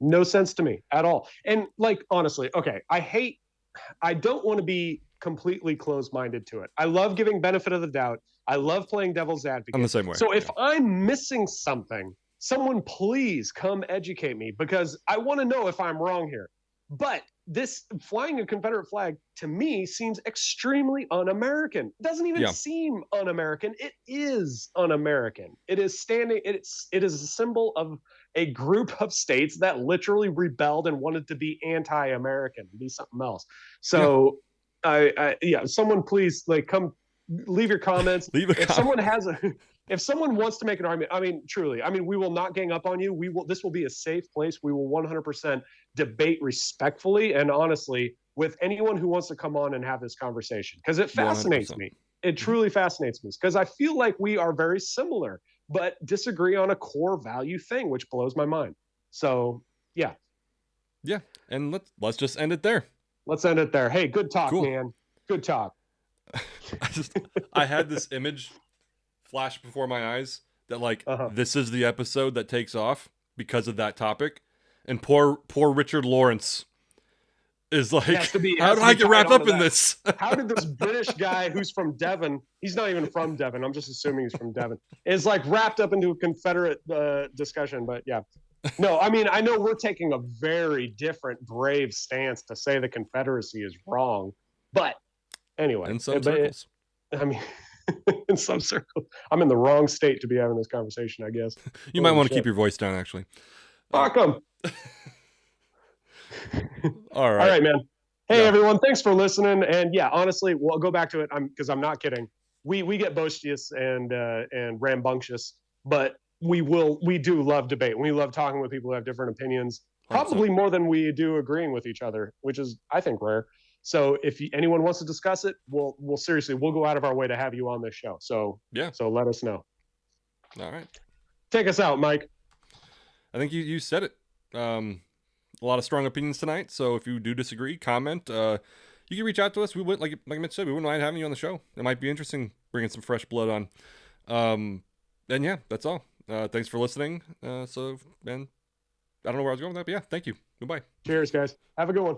No sense to me at all. And like, honestly, okay, I don't want to be completely closed-minded to it. I love giving benefit of the doubt. I love playing devil's advocate. I'm the same way. So if I'm missing something, someone please come educate me, because I want to know if I'm wrong here. But this flying a Confederate flag to me seems extremely un-American. It doesn't even seem un-American. It is un-American. It is it is a symbol of a group of states that literally rebelled and wanted to be anti-American, be something else. So someone please like come leave your comments. If someone wants to make an argument, I mean, truly, I mean, we will not gang up on you. This will be a safe place. We will 100% debate respectfully and honestly with anyone who wants to come on and have this conversation, because it fascinates 100%. Me. It truly fascinates me, because I feel like we are very similar, but disagree on a core value thing, which blows my mind. So yeah. And let's just end it there. Let's end it there. Hey, good talk, man. Good talk. I had this image flash before my eyes that like this is the episode that takes off because of that topic, and poor Richard Laurence is like, how do I get wrapped up in this? How did this British guy who's from Devon, he's not even from Devon, I'm just assuming he's from Devon, is like wrapped up into a Confederate discussion. But yeah, no, I mean, I know we're taking a very different brave stance to say the Confederacy is wrong, but anyway, in some circles, I mean, in some circles, I'm in the wrong state to be having this conversation, I guess. You might want to keep your voice down, actually. Fuck them. All right. All right, man. Hey, everyone. Thanks for listening. And yeah, honestly, we'll go back to it because I'm not kidding. We get boisterous and rambunctious, but we do love debate. We love talking with people who have different opinions, probably 100%. More than we do agreeing with each other, which is, I think, rare. So if anyone wants to discuss it, we'll go out of our way to have you on this show. So yeah. So let us know. All right. Take us out, Mike. I think you said it. A lot of strong opinions tonight. So if you do disagree, comment. You can reach out to us. We would, like Mitch said, we wouldn't mind having you on the show. It might be interesting bringing some fresh blood on. And yeah, that's all. Thanks for listening. And I don't know where I was going with that, but yeah, thank you. Goodbye. Cheers, guys. Have a good one.